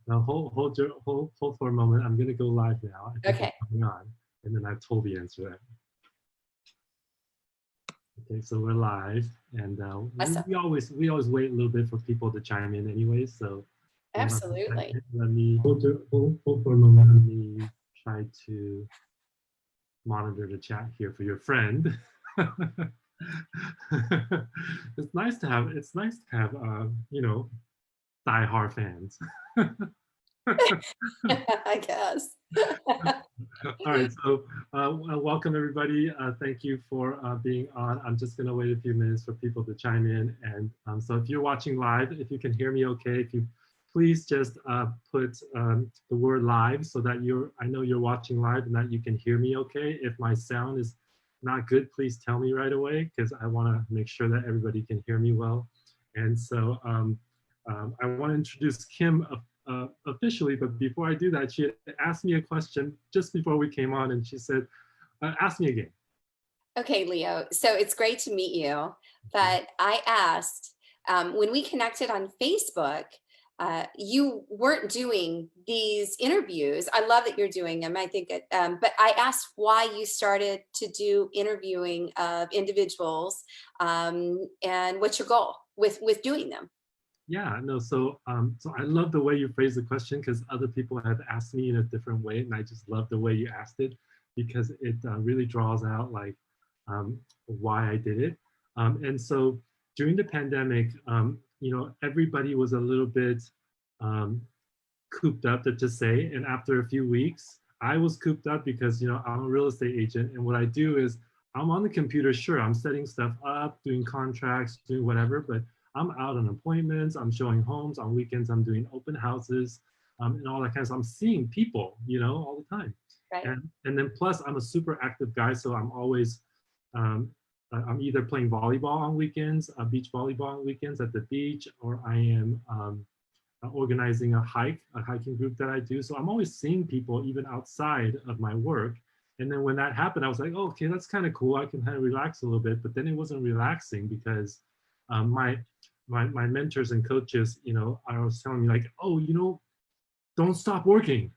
Now hold for a moment. I'm gonna go live now. I think Okay. I'm coming on, and then I totally answer that. Okay, so we're live, and Awesome. we always wait a little bit for people to chime in, anyway. So Absolutely. let me hold for a moment. Let me try to monitor the chat here for your friend. It's nice to have diehard fans. I guess. All right, so welcome everybody. Thank you for being on. I'm just going to wait a few minutes for people to chime in. And so if you're watching live, if you can hear me okay, if you please just put the word live so that I know you're watching live and that you can hear me okay. If my sound is not good, please tell me right away, because I want to make sure that everybody can hear me well. And so I want to introduce Kim officially, but before I do that, she asked me a question just before we came on, and she said, ask me again. Okay, Leo. So it's great to meet you. But I asked, when we connected on Facebook, you weren't doing these interviews. I love that you're doing them. I think, but I asked why you started to do interviewing of individuals, and what's your goal with doing them? Yeah, no, so I love the way you phrased the question, because other people have asked me in a different way, and I just love the way you asked it, because it really draws out like why I did it. And so during the pandemic, everybody was a little bit cooped up, to just say, and after a few weeks, I was cooped up because I'm a real estate agent, and what I do is I'm on the computer. Sure, I'm setting stuff up, doing contracts, doing whatever, but I'm out on appointments, I'm showing homes. On weekends, I'm doing open houses, and all that kind of stuff. I'm seeing people, all the time. Right. And then plus, I'm a super active guy, so I'm either playing volleyball on weekends, beach volleyball on weekends at the beach, or I am organizing a hiking group that I do. So I'm always seeing people even outside of my work. And then when that happened, I was like, oh, okay, that's kind of cool. I can kind of relax a little bit. But then it wasn't relaxing, because my mentors and coaches, I was telling me like, oh, don't stop working.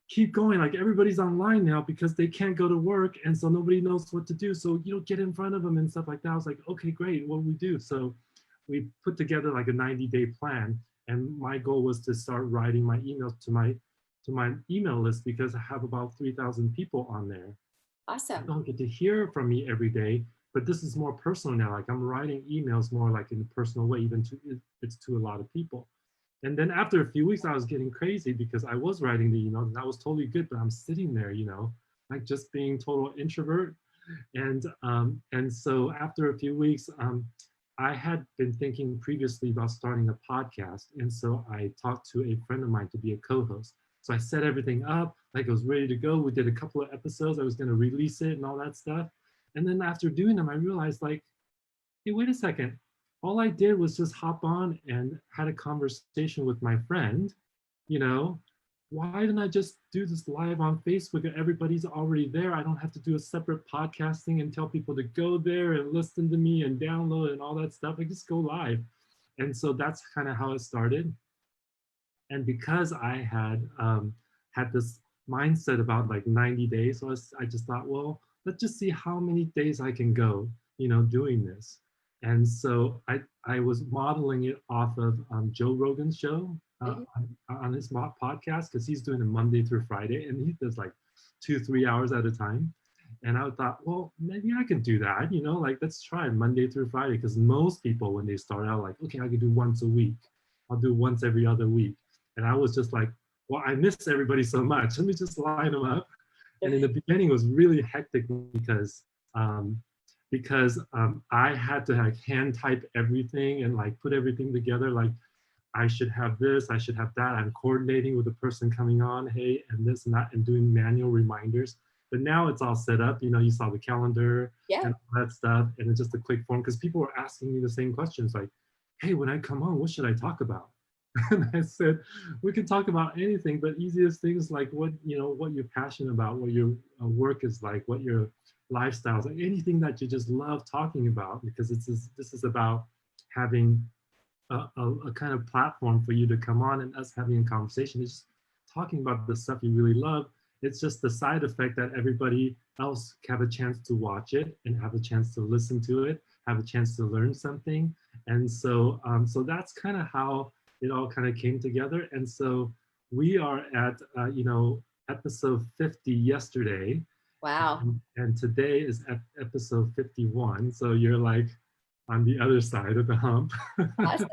Keep going. Like, everybody's online now because they can't go to work, and so nobody knows what to do. So get in front of them and stuff like that. I was like, okay, great. What do we do? So we put together like a 90-day plan, and my goal was to start writing my emails to my email list, because I have about 3,000 people on there. Awesome. You don't get to hear from me every day, but this is more personal now. Like, I'm writing emails more like in a personal way, even it's to a lot of people. And then after a few weeks, I was getting crazy, because I was writing the emails and that was totally good, but I'm sitting there, like just being total introvert. And so after a few weeks, I had been thinking previously about starting a podcast. And so I talked to a friend of mine to be a co-host. So I set everything up, like I was ready to go. We did a couple of episodes. I was going to release it and all that stuff. And then after doing them, I realized, like, hey, wait a second. All I did was just hop on and had a conversation with my friend. Why didn't I just do this live on Facebook? Everybody's already there. I don't have to do a separate podcasting and tell people to go there and listen to me and download and all that stuff. I just go live. And so that's kind of how it started. And because I had this mindset about like 90 days, so I just thought, well, let's just see how many days I can go, doing this. And so I was modeling it off of Joe Rogan's show on his podcast, because he's doing it Monday through Friday, and he does like 2-3 hours at a time. And I thought, well, maybe I can do that, like, let's try Monday through Friday, because most people, when they start out, like, okay, I can do once a week. I'll do once every other week. And I was just like, well, I miss everybody so much. Let me just line them up. And in the beginning, it was really hectic, because I had to like hand type everything and like put everything together. Like, I should have this, I should have that. I'm coordinating with the person coming on, hey, and this and that, and doing manual reminders. But now it's all set up. You saw the calendar and all that stuff, and it's just a quick form, because people were asking me the same questions, like, hey, when I come on, what should I talk about? And I said, we can talk about anything, but easiest things like what you're passionate about, what your work is like, what your lifestyle is like, anything that you just love talking about, because this is about having a kind of platform for you to come on and us having a conversation. It's just talking about the stuff you really love. It's just the side effect that everybody else have a chance to watch it and have a chance to listen to it, have a chance to learn something. And so, so that's kind of how it all kind of came together. And so we are at, episode 50 yesterday, Wow. and today is at episode 51. So you're like on the other side of the hump. Awesome.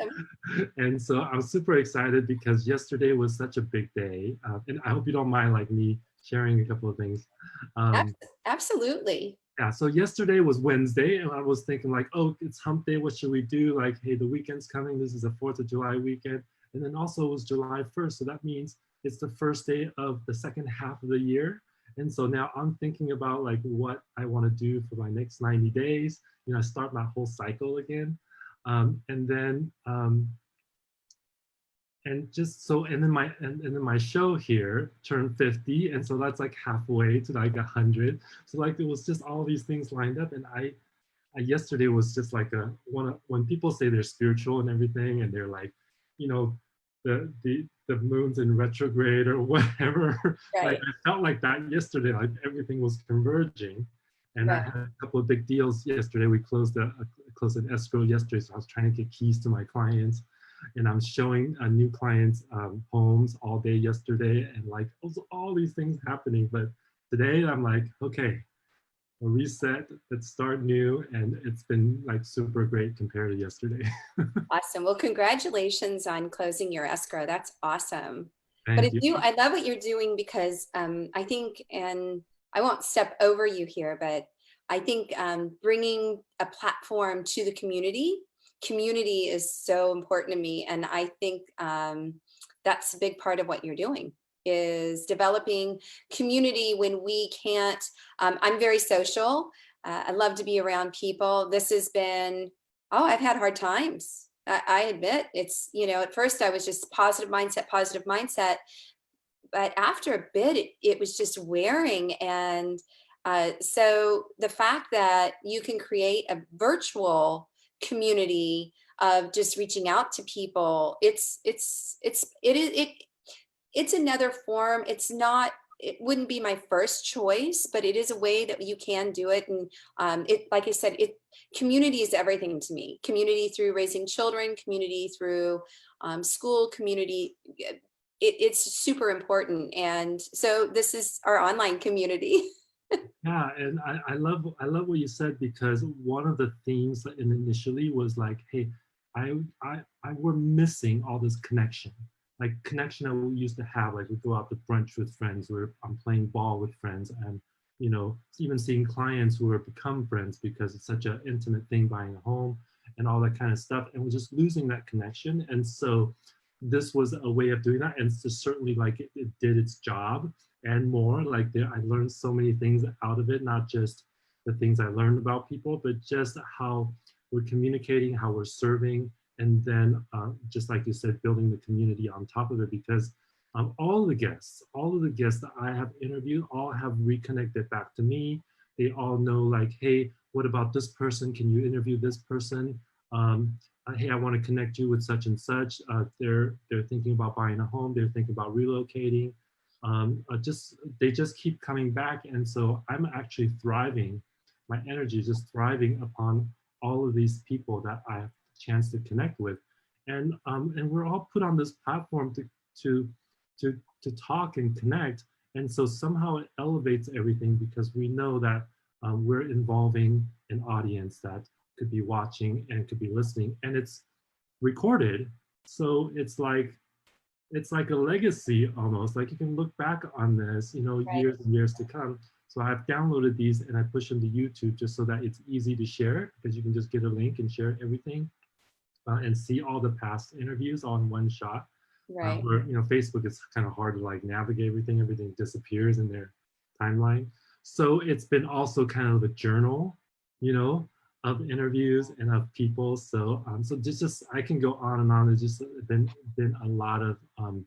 And so I'm super excited because yesterday was such a big day. And I hope you don't mind like me sharing a couple of things. Um, Absolutely. yeah, so yesterday was Wednesday and I was thinking like, oh, it's hump day. What should we do? Like, hey, the weekend's coming. This is the 4th of July weekend. And then also it was July 1st. So that means it's the first day of the second half of the year. And so now I'm thinking about like what I want to do for my next 90 days. Start my whole cycle again. And then my show here turned 50, and so that's like halfway to like 100. So like it was just all these things lined up, and I yesterday was just like when people say they're spiritual and everything, and they're like, you know, the moon's in retrograde or whatever. Like Right. I felt like that yesterday, like everything was converging, and I Right. had a couple of big deals yesterday. We closed closed an escrow yesterday, so I was trying to get keys to my clients, and I'm showing new clients homes all day yesterday, and like all these things happening. But today I'm like, okay, a reset, let's start new, and it's been like super great compared to yesterday. Awesome. Well, congratulations on closing your escrow. That's awesome. But Thank you. I love what you're doing because I think, and I won't step over you here, but I think bringing a platform to the community is so important to me. And I think that's a big part of what you're doing is developing community when we can't. I'm very social. I love to be around people. This has been, oh, I've had hard times. I admit it's, at first I was just positive mindset. But after a bit, it was just wearing. And so the fact that you can create a virtual community of just reaching out to people, it's another form. It wouldn't be my first choice, but it is a way that you can do it. And like I said, community is everything to me. Community through raising children, community through school, community. It's super important. And so this is our online community. Yeah, and I love what you said, because one of the themes that initially was like, hey, we're missing all this connection, like connection that we used to have. Like we go out to brunch with friends, I'm playing ball with friends, and even seeing clients who have become friends because it's such an intimate thing, buying a home and all that kind of stuff, and we're just losing that connection. And so this was a way of doing that, and it's just certainly like it did its job and more. Like I learned so many things out of it, not just the things I learned about people, but just how we're communicating, how we're serving, and then just like you said, building the community on top of it. Because all of the guests that I have interviewed all have reconnected back to me. They all know like, hey, what about this person? Can you interview this person? Hey, I want to connect you with such and such. They're thinking about buying a home. They're thinking about relocating. They just keep coming back, and so I'm actually thriving. My energy is just thriving upon all of these people that I have a chance to connect with, and we're all put on this platform to to talk and connect, and so somehow it elevates everything because we know that we're involving an audience that could be watching and could be listening, and it's recorded, so it's like a legacy almost. Like you can look back on this, Right. years and years to come. So I've downloaded these and I push them to YouTube just so that it's easy to share, because you can just get a link and share everything and see all the past interviews on one shot. Right. Where Facebook is kind of hard to like navigate everything. Everything disappears in their timeline. So it's been also kind of a journal, you know, of interviews and of people. So so just I can go on and on. There's just been a lot of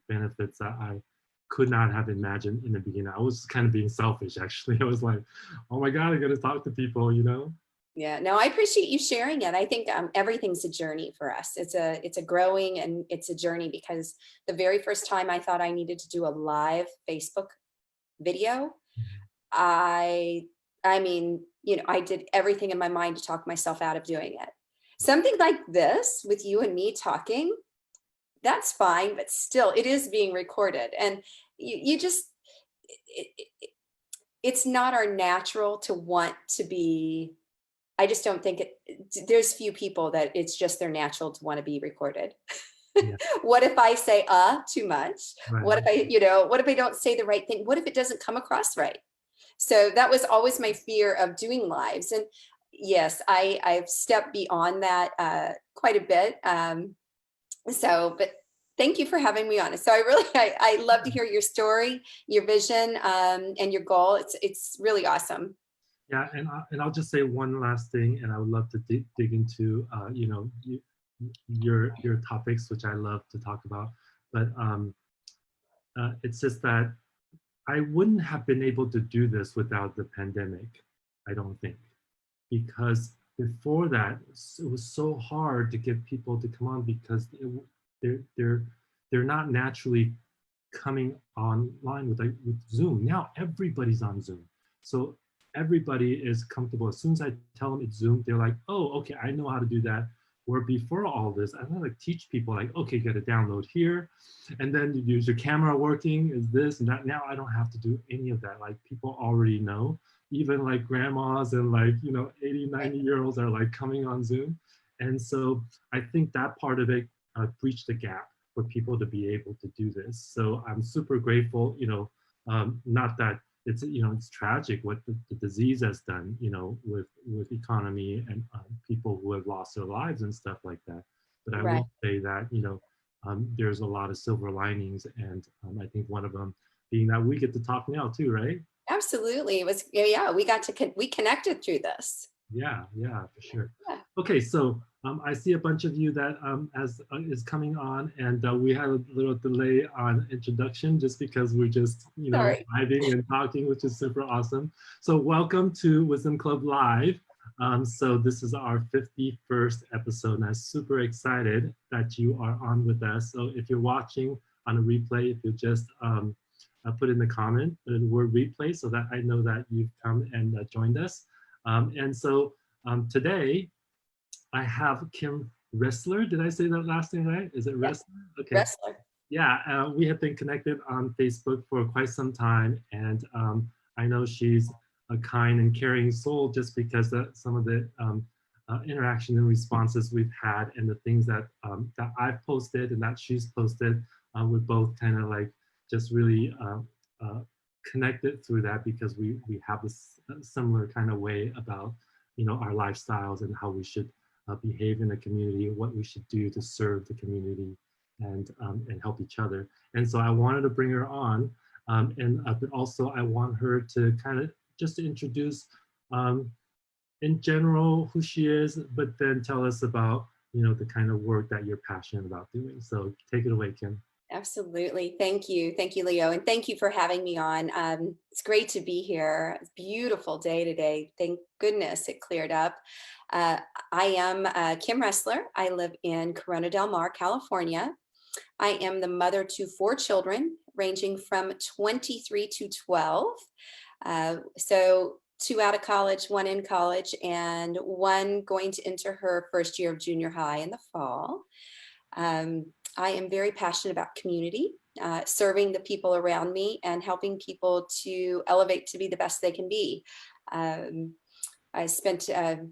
benefits that I could not have imagined in the beginning. I was kind of being selfish actually. I was like, oh my God, I got to talk to people, Yeah, no, I appreciate you sharing it. I think everything's a journey for us. It's a growing and it's a journey, because the very first time I thought I needed to do a live Facebook video, Mhm. I I mean, I did everything in my mind to talk myself out of doing it. Something like this with you and me talking, that's fine, but still it is being recorded. And you just it, it, it's not our natural to want to be. I just don't think there's few people that it's just their natural to want to be recorded. Yeah, What if I say too much? right. What if I don't say the right thing? What if it doesn't come across right? So that was always my fear of doing lives. And yes, I've stepped beyond that quite a bit. But thank you for having me on. So I love to hear your story, your vision, and your goal. It's really awesome. Yeah, and I'll just say one last thing, and I would love to dig into your topics, which I love to talk about. But it's just that I wouldn't have been able to do this without the pandemic. I don't think, because before that it was so hard to get people to come on because they're they're they're not naturally coming online with Zoom. Now everybody's on Zoom. So everybody is comfortable. As soon as I tell them it's Zoom, they're like, oh, okay, I know how to do that. Where before all this, I had to like teach people like, okay, you got to download here, and then you use your camera working, is this and that. Now I don't have to do any of that. Like people already know. Even like grandmas and like, 80, 90-year-olds are like coming on Zoom. And so I think that part of it breached the gap for people to be able to do this. So I'm super grateful, not that it's tragic what the disease has done, with economy and people who have lost their lives and stuff like that. But I Right. will say that, there's a lot of silver linings. And I think one of them being that we get to talk now too, right? Absolutely. It was, yeah, we connected through this. Yeah, yeah, for sure. Yeah. Okay, so I see a bunch of you that as is coming on, and we had a little delay on introduction just because we're just Sorry. vibing and talking, which is super awesome. So welcome to Wisdom Club Live. So this is our 51st episode, and I'm super excited that you are on with us. So if you're watching on a replay, if you just put in the comment the word replay so that I know that you've come and joined us. And so today I have Kim Ressler. Did I say that last name right? Is it Yeah. Ressler? Okay. Wrestler. Yeah, we have been connected on Facebook for quite some time. And I know she's a kind and caring soul just because of some of the interaction and responses we've had and the things that I've posted and that she's posted. We're both kind of like just really uh, connected through that because we have this similar kind of way about our lifestyles and how we should behave in the community, what we should do to serve the community and help each other. And so I wanted to bring her on, but also I want her to kind of just to introduce in general who she is, but then tell us about the kind of work that you're passionate about doing. So take it away, Kim. Absolutely. Thank you. Thank you, Leo. And thank you for having me on. It's great to be here. It's a beautiful day today. Thank goodness it cleared up. Uh, I am Kim Ressler. I live in Corona del Mar, California. I am the mother to 4 children, ranging from 23 to 12. So 2 out of college, 1 in college, and 1 going to enter her first year of junior high in the fall. I am very passionate about community, serving the people around me and helping people to elevate to be the best they can be. I spent I've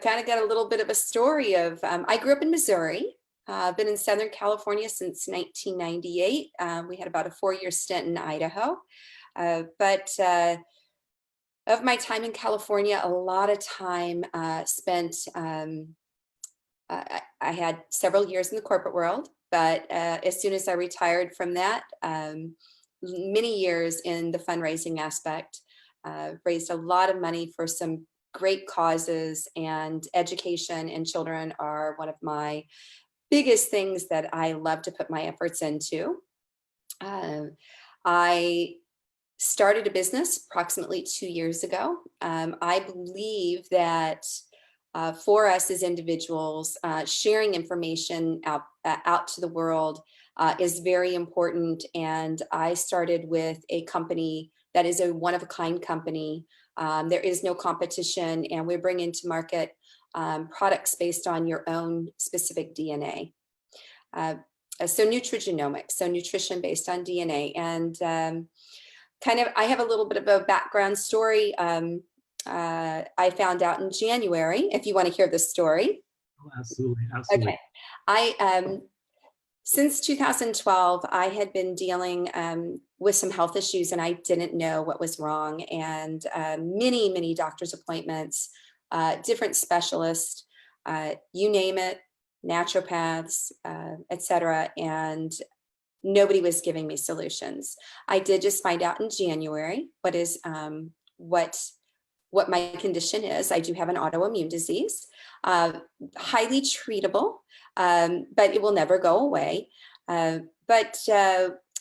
kind of got a little bit of a story of, I grew up in Missouri. I've been in Southern California since 1998. We had about a 4-year stint in Idaho. But of my time in California, a lot of time spent, I had several years in the corporate world, but as soon as I retired from that, many years in the fundraising aspect, raised a lot of money for some great causes, and education and children are one of my biggest things that I love to put my efforts into. I started a business approximately 2 years ago. I believe that for us as individuals, sharing information out to the world is very important. And I started with a company that is a one-of-a-kind company. There is no competition, and we're bringing to market products based on your own specific DNA. So Nutrigenomics, so nutrition based on DNA. And I have a little bit of a background story. I found out in January, if you want to hear the story. Oh, absolutely, absolutely. Okay. Since 2012, I had been dealing with some health issues, and I didn't know what was wrong. And many doctor's appointments, different specialists, you name it, naturopaths, etc. And nobody was giving me solutions. I did just find out in January what my condition is. I do have an autoimmune disease, highly treatable, but it will never go away. But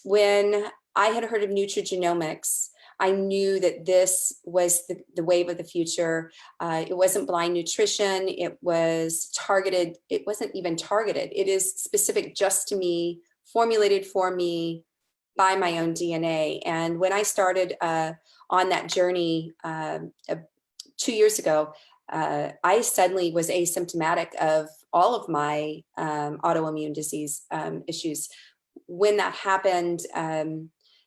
when I had heard of Nutrigenomics, I knew that this was the wave of the future. It wasn't blind nutrition. It was targeted. It wasn't even targeted. It is specific just to me, formulated for me by my own DNA. And when I started on that journey 2 years ago, I suddenly was asymptomatic of all of my autoimmune disease issues. When that happened,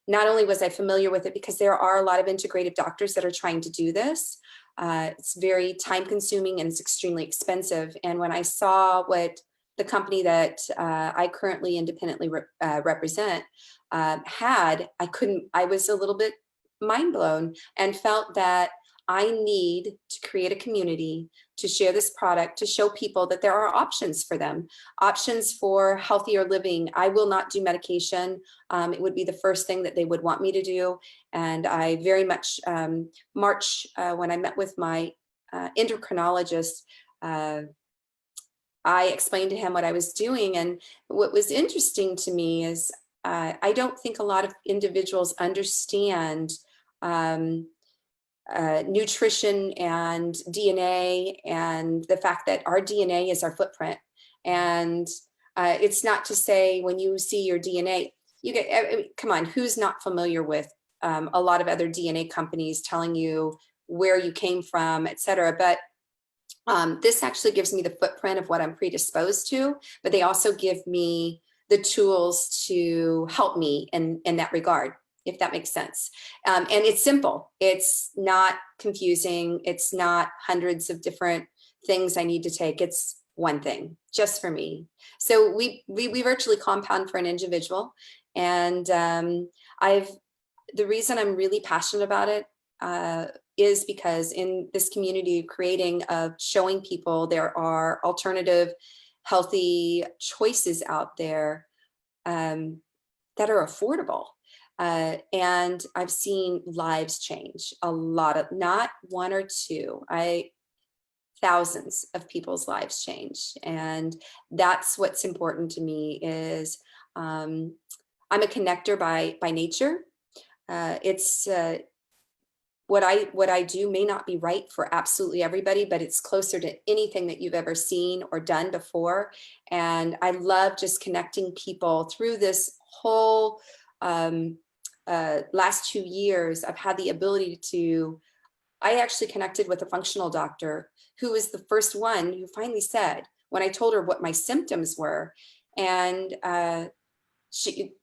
not only was I familiar with it, because there are a lot of integrative doctors that are trying to do this. It's very time consuming and it's extremely expensive. And when I saw what the company that I currently independently represent had, I was a little bit mind blown and felt that I need to create a community to share this product, to show people that there are options for them, options for healthier living. I will not do medication. It would be the first thing that they would want me to do. And I very much, March, when I met with my endocrinologist, I explained to him what I was doing. And what was interesting to me is I don't think a lot of individuals understand nutrition and DNA, and the fact that our DNA is our footprint. And it's not to say when you see your DNA, you get, come on, who's not familiar with a lot of other DNA companies telling you where you came from, et cetera. But this actually gives me the footprint of what I'm predisposed to, but they also give me the tools to help me in that regard, if that makes sense. And it's simple. It's not confusing. It's not hundreds of different things I need to take. It's one thing just for me. So we virtually compound for an individual. And the reason I'm really passionate about it is because in this community creating of showing people there are alternative healthy choices out there that are affordable. And I've seen lives change, a lot of, not one or two, thousands of people's lives change. And that's what's important to me is I'm a connector by nature. It's what I do may not be right for absolutely everybody, but it's closer to anything that you've ever seen or done before. And I love just connecting people through this whole last 2 years. I've had the ability to, I actually connected with a functional doctor who was the first one who finally said, when I told her what my symptoms were, and she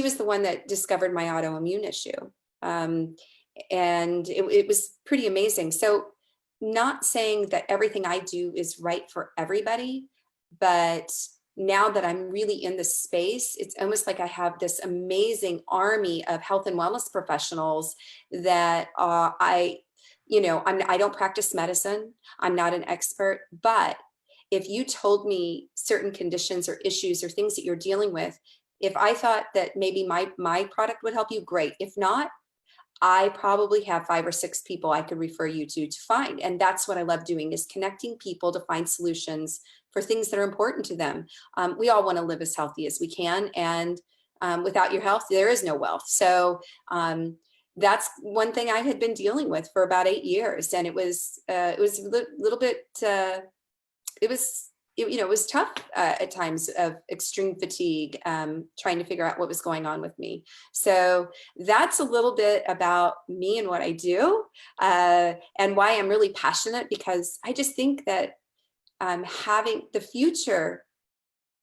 was the one that discovered my autoimmune issue. And it was pretty amazing. So not saying that everything I do is right for everybody, but now that I'm really in the space, it's almost like I have this amazing army of health and wellness professionals that I don't practice medicine. I'm not an expert, but if you told me certain conditions or issues or things that you're dealing with, if I thought that maybe my product would help you, great. If not, I probably have 5 or 6 people I could refer you to find. And that's what I love doing, is connecting people to find solutions for things that are important to them. We all want to live as healthy as we can. And without your health, there is no wealth. So that's one thing I had been dealing with for about 8 years. And it was a little bit, it was tough at times of extreme fatigue, trying to figure out what was going on with me. So that's a little bit about me and what I do, and why I'm really passionate, because I just think that having the future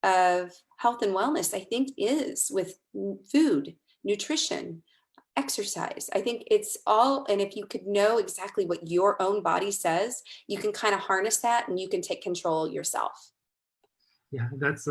of health and wellness, I think, is with food, nutrition, exercise. I think it's all, and if you could know exactly what your own body says, you can kind of harness that and you can take control yourself. Yeah, that's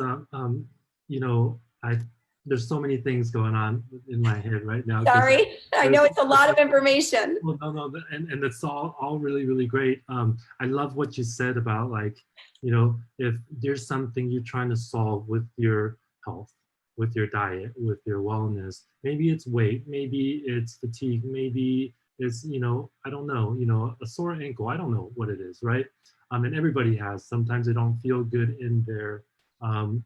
there's so many things going on in my head right now. Sorry, I know it's a lot of information. Well, no, and it's all really, really great. I love what you said about, like, if there's something you're trying to solve with your health, with your diet, with your wellness, maybe it's weight, maybe it's fatigue, maybe it's, I don't know, a sore ankle, I don't know what it is, right? And everybody has. Sometimes they don't feel good um,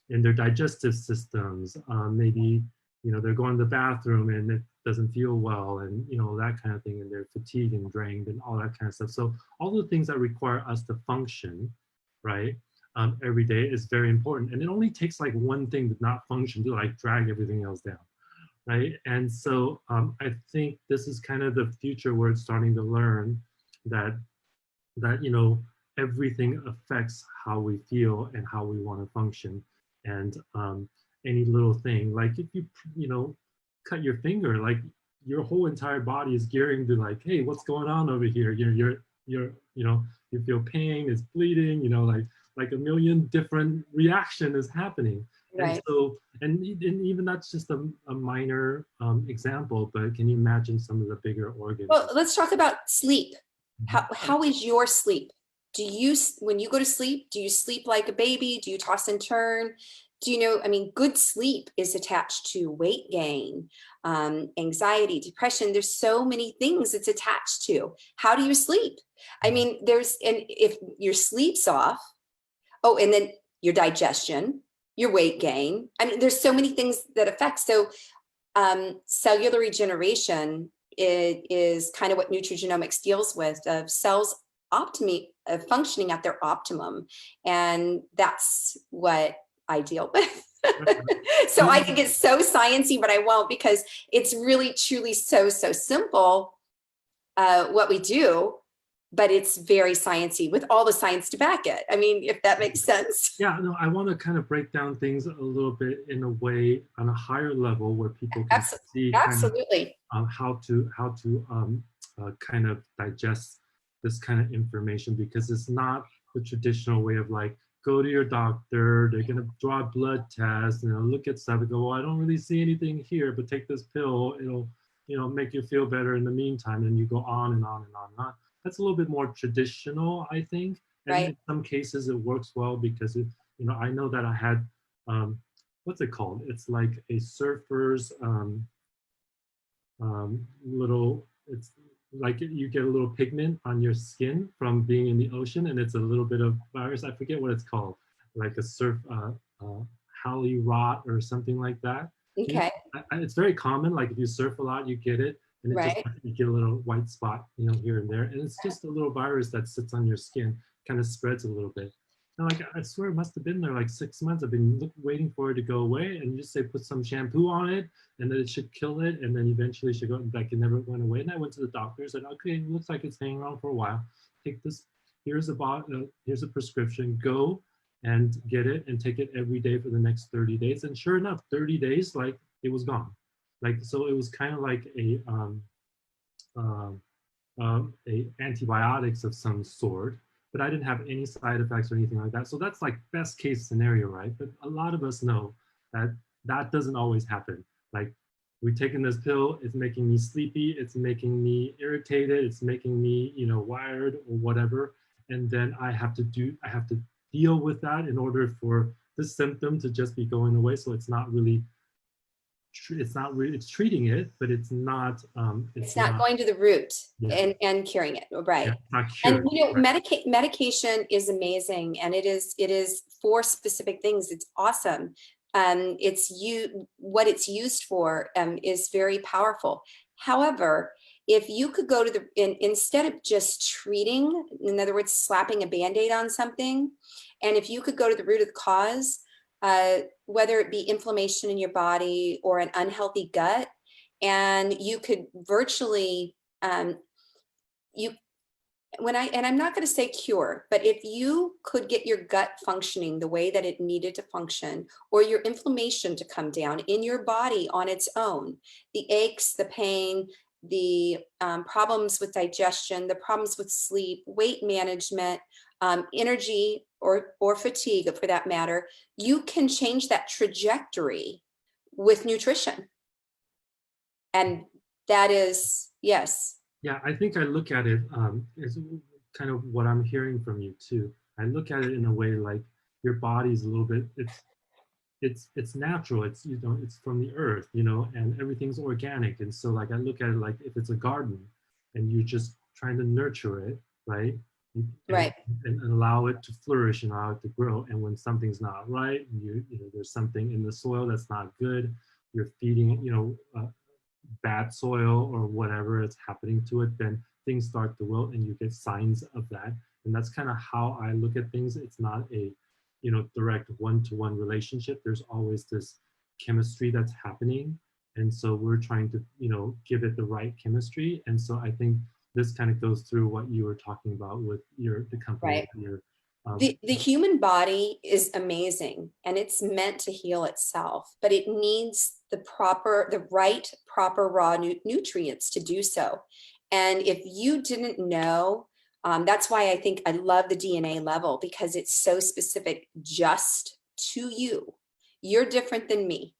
in their digestive systems. Maybe, they're going to the bathroom and it doesn't feel well, and, that kind of thing, and they're fatigued and drained and all that kind of stuff. So all the things that require us to function, right, every day is very important. And it only takes like one thing to not function to like drag everything else down, right? And so I think this is kind of the future where it's starting to learn that everything affects how we feel and how we want to function. And any little thing, like if you cut your finger, like your whole entire body is gearing to like, hey, what's going on over here? You're you feel pain, it's bleeding, like a million different reaction is happening. Right. And so, and even that's just a minor example, but can you imagine some of the bigger organs? Well, let's talk about sleep. How is your sleep? When you go to sleep, do you sleep like a baby? Do you toss and turn? Good sleep is attached to weight gain, anxiety, depression. There's so many things it's attached to. How do you sleep? And if your sleep's off, and then your digestion, your weight gain. There's so many things that affect. So cellular regeneration is kind of what Nutrigenomics deals with, of cells functioning at their optimum. And that's what I deal with. So I think it's so sciencey, but I won't, because it's really truly so simple what we do, but it's very sciencey with all the science to back it. If that makes sense. Yeah, no, I want to kind of break down things a little bit in a way on a higher level where people can see absolutely how to kind of digest this kind of information, because it's not the traditional way of like, go to your doctor, they're going to draw a blood test, look at stuff and go, well, I don't really see anything here, but take this pill, it'll make you feel better in the meantime, and you go on and on and on and on. That's a little bit more traditional, I think. And right. In some cases it works well, because I know that I had what's it called? It's like a surfer's it's like you get a little pigment on your skin from being in the ocean, and it's a little bit of virus. I forget what it's called, like a surf Halley rot or something like that. Okay. It's very common. Like if you surf a lot, you get it, and it just, you get a little white spot, here and there, and it's just a little virus that sits on your skin, kind of spreads a little bit. And like, I swear it must have been there like 6 months. I've been waiting for it to go away, and you just say put some shampoo on it, and then it should kill it, and then eventually it should go. Like it never went away. And I went to the doctor and said, okay, it looks like it's hanging around for a while. Take this. Here's a prescription. Go and get it and take it every day for the next 30 days. And sure enough, 30 days, like it was gone. Like, so it was kind of like a antibiotics of some sort, but I didn't have any side effects or anything like that. So that's like best case scenario, right? But a lot of us know that that doesn't always happen. Like, we're taking this pill, it's making me sleepy, it's making me irritated, it's making me, wired or whatever. And then I have to deal with that in order for this symptom to just be going away. So it's not really, it's treating it, but it's not going to the root. Yeah. and curing it, right? Yeah, cured, and medication is amazing, and it is for specific things. It's awesome. What it's used for is very powerful. However, if you could go to instead of just treating, in other words, slapping a Band-Aid on something, and if you could go to the root of the cause, whether it be inflammation in your body or an unhealthy gut, and you could virtually, I'm not going to say cure, but if you could get your gut functioning the way that it needed to function, or your inflammation to come down in your body on its own, the aches, the pain, the problems with digestion, the problems with sleep, weight management, energy or fatigue for that matter, you can change that trajectory with nutrition. And that is, yes. Yeah, I think I look at it as kind of what I'm hearing from you too. I look at it in a way like your body's a little bit, it's natural, it's, you know, it's from the earth, you know, and everything's organic. And so like I look at it like if it's a garden and you're just trying to nurture it, right? Right. And allow it to flourish and allow it to grow. And when something's not right, and you know, there's something in the soil that's not good, you're feeding it, you know, bad soil or whatever is happening to it, then things start to wilt and you get signs of that. And that's kind of how I look at things. It's not a, you know, direct one-to-one relationship. There's always this chemistry that's happening. And so we're trying to, you know, give it the right chemistry. And so I think this kind of goes through what you were talking about with the company. Right. Your, the human body is amazing and it's meant to heal itself, but it needs the right proper raw nutrients to do so. And if you didn't know, that's why I think I love the DNA level, because it's so specific just to you. You're different than me.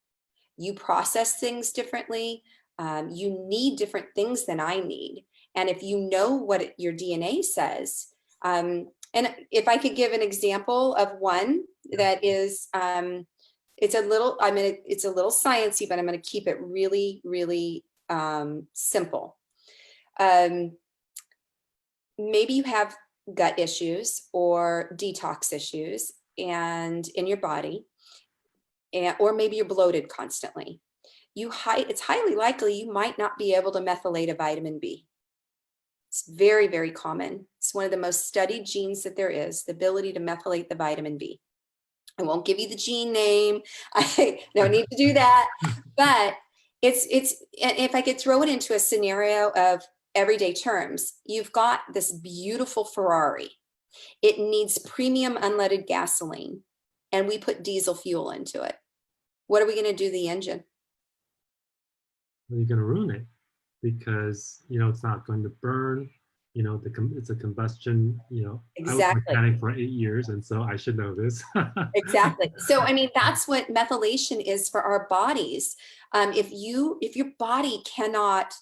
You process things differently. You need different things than I need. And if you know what your DNA says, and if I could give an example of one that is, it's a little sciencey, but I'm going to keep it really, really simple. Maybe you have gut issues or detox issues and in your body, or maybe you're bloated constantly. It's highly likely you might not be able to methylate a vitamin B. It's very, very common. It's one of the most studied genes that there is, the ability to methylate the vitamin B. I won't give you the gene name. I don't need to do that. But if I could throw it into a scenario of everyday terms, you've got this beautiful Ferrari. It needs premium unleaded gasoline, and we put diesel fuel into it. What are we going to do to the engine? Well, you're going to ruin it because, you know, it's not going to burn. You know, it's a combustion, you know. Exactly. I was a mechanic for 8 years, and so I should know this. Exactly. So, I mean, that's what methylation is for our bodies. If your body cannot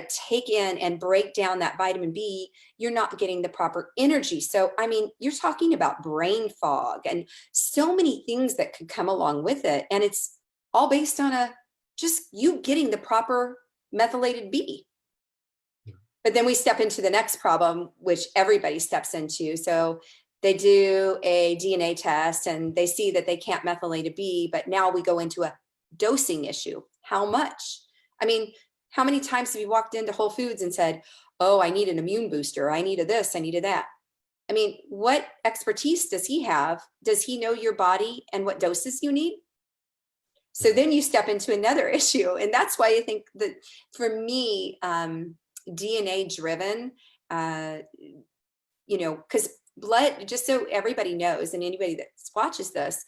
take in and break down that vitamin B, you're not getting the proper energy. So, I mean, you're talking about brain fog and so many things that could come along with it. And it's all based on just you getting the proper methylated B. But then we step into the next problem, which everybody steps into. So they do a DNA test and they see that they can't methylate a B, but now we go into a dosing issue. How much? I mean, how many times have you walked into Whole Foods and said, oh, I need an immune booster. I needed this, I needed that. I mean, what expertise does he have? Does he know your body and what doses you need? So then you step into another issue. And that's why I think that for me, DNA driven, you know, because blood, just so everybody knows and anybody that watches this,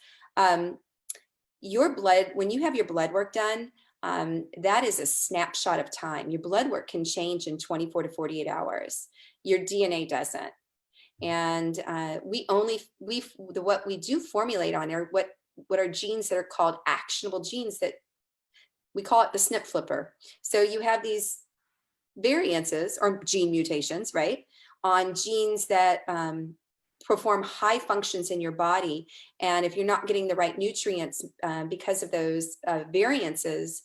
your blood, when you have your blood work done, that is a snapshot of time. Your blood work can change in 24 to 48 hours. Your DNA doesn't. And what we do formulate on are what are genes that are called actionable genes, that we call it the SNP flipper. So you have these variances or gene mutations, right, on genes that perform high functions in your body. And if you're not getting the right nutrients because of those variances,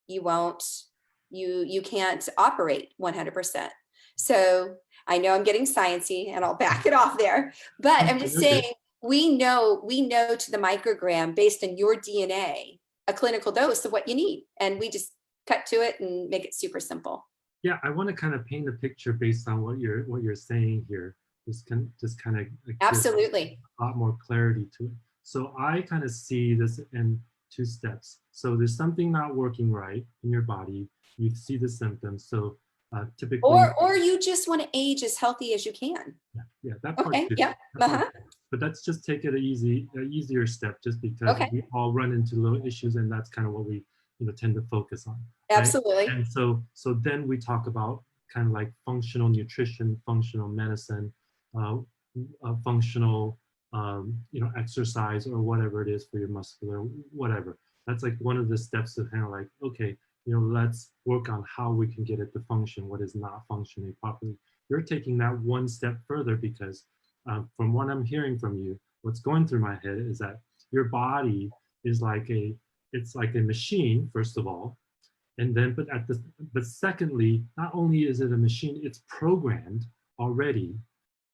you can't operate 100%. So I know I'm getting sciencey and I'll back it off there, but I'm just saying, we know to the microgram based on your DNA, a clinical dose of what you need. And we just cut to it and make it super simple. Yeah, I want to kind of paint a picture based on what you're saying here. Just kind of give Absolutely. a lot more clarity to it. So I kind of see this in 2 steps. So there's something not working right in your body. You see the symptoms. So typically, Or you just want to age as healthy as you can. yeah, that part Okay. too. Yeah. That part too. But let's just take it an easier step, just because Okay. we all run into little issues, and that's kind of what we tend to focus on, right? Absolutely. And so then we talk about kind of like functional nutrition, functional medicine, uh, functional exercise, or whatever it is for your muscular whatever. That's like one of the steps of kind of like, okay, let's work on how we can get it to function, what is not functioning properly. You're taking that one step further, because from what I'm hearing from you, what's going through my head is that your body is like it's like a machine, first of all. And then, but secondly, not only is it a machine, it's programmed already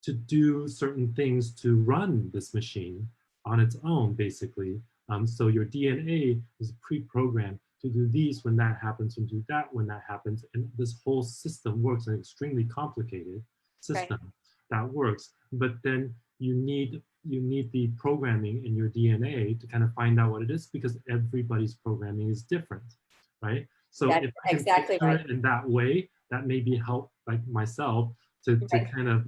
to do certain things to run this machine on its own, basically. So your DNA is pre-programmed to do these when that happens, and do that when that happens. And this whole system works, an extremely complicated system that works. But then you need the programming in your DNA to kind of find out what it is, because everybody's programming is different, right? So That's if I can exactly picture right. it in that way, that maybe help like myself to kind of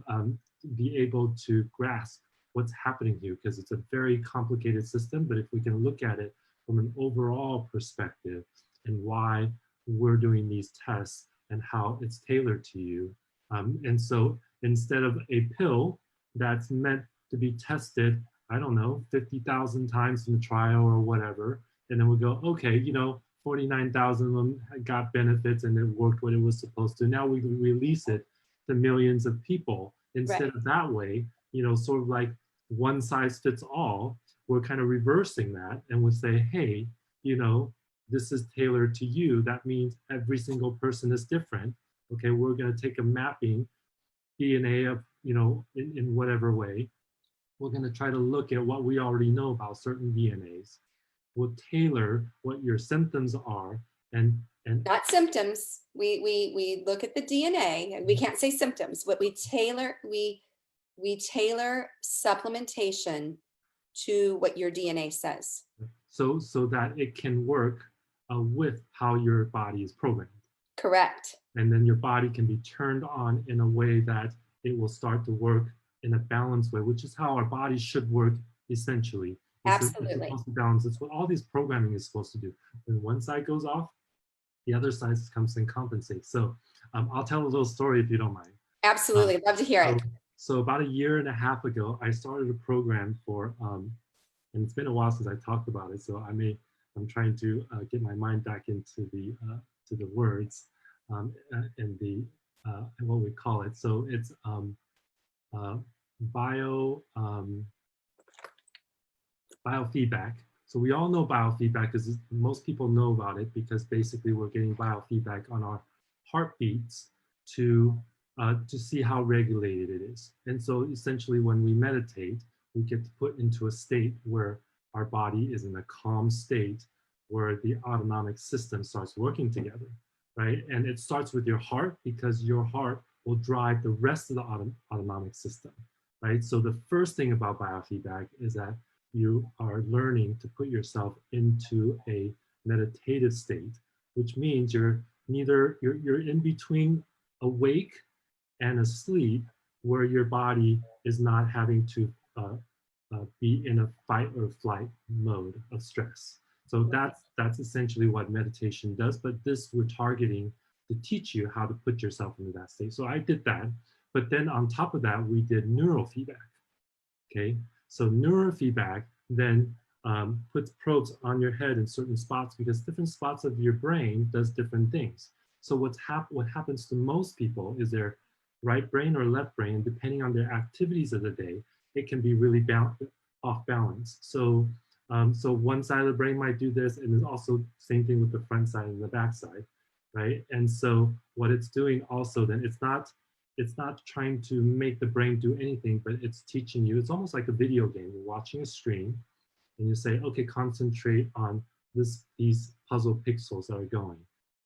be able to grasp what's happening here, because it's a very complicated system. But if we can look at it from an overall perspective, and why we're doing these tests and how it's tailored to you. And so instead of a pill that's meant to be tested, I don't know, 50,000 times in the trial or whatever, and then we go, okay, 49,000 of them got benefits and it worked what it was supposed to. Now we release it to millions of people. Instead of that way, sort of like one size fits all, we're kind of reversing that, and we say, hey, this is tailored to you. That means every single person is different. Okay, we're going to take a mapping DNA of, in whatever way. We're going to try to look at what we already know about certain DNAs. We'll tailor what your symptoms are, and not symptoms. We look at the DNA, and we can't say symptoms. What we tailor supplementation to what your DNA says. so that it can work with how your body is programmed. Correct. And then your body can be turned on in a way that it will start to work in a balanced way, which is how our bodies should work essentially. Absolutely. It's supposed to balance. It's what all this programming is supposed to do. When one side goes off, the other side comes and compensates. So I'll tell a little story if you don't mind. Absolutely. Love to hear it. So about 1.5 years ago, I started a program for, and it's been a while since I talked about it, so I'm trying to get my mind back into the to the words and the what we call it. So it's biofeedback. So we all know biofeedback, because most people know about it, because basically we're getting biofeedback on our heartbeats to see how regulated it is. And so essentially when we meditate, we get put into a state where our body is in a calm state, where the autonomic system starts working together, right? And it starts with your heart, because your heart will drive the rest of the autonomic system, right? So the first thing about biofeedback is that you are learning to put yourself into a meditative state, which means you're in between awake and asleep, where your body is not having to be in a fight or flight mode of stress. So that's essentially what meditation does. But this we're targeting to teach you how to put yourself into that state. So I did that, but then on top of that, we did neurofeedback. Okay, so neurofeedback then puts probes on your head in certain spots, because different spots of your brain does different things. So what happens to most people is their right brain or left brain, depending on their activities of the day, it can be really off balance. So so one side of the brain might do this, and it's also same thing with the front side and the back side, right? And so what it's doing also then, it's not trying to make the brain do anything, but it's teaching you. It's almost like a video game. You're watching a stream, and you say, okay, concentrate on these puzzle pixels that are going.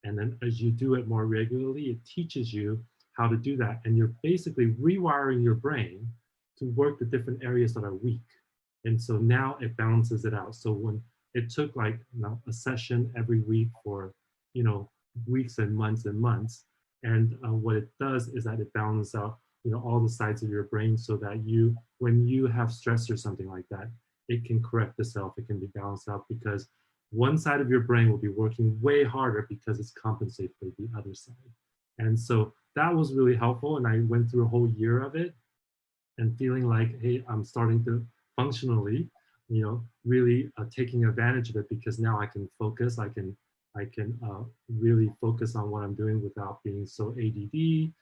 And then as you do it more regularly, it teaches you how to do that. And you're basically rewiring your brain to work the different areas that are weak. And so now it balances it out. So when it took like, you know, a session every week for, you know, weeks and months. And what it does is that it balances out, you know, all the sides of your brain so that you, when you have stress or something like that, it can correct itself, it can be balanced out because one side of your brain will be working way harder because it's compensated for the other side. And so that was really helpful. And I went through a whole year of it and feeling like, hey, I'm starting to functionally, you know, really taking advantage of it because now I can focus. I can really focus on what I'm doing without being so ADD.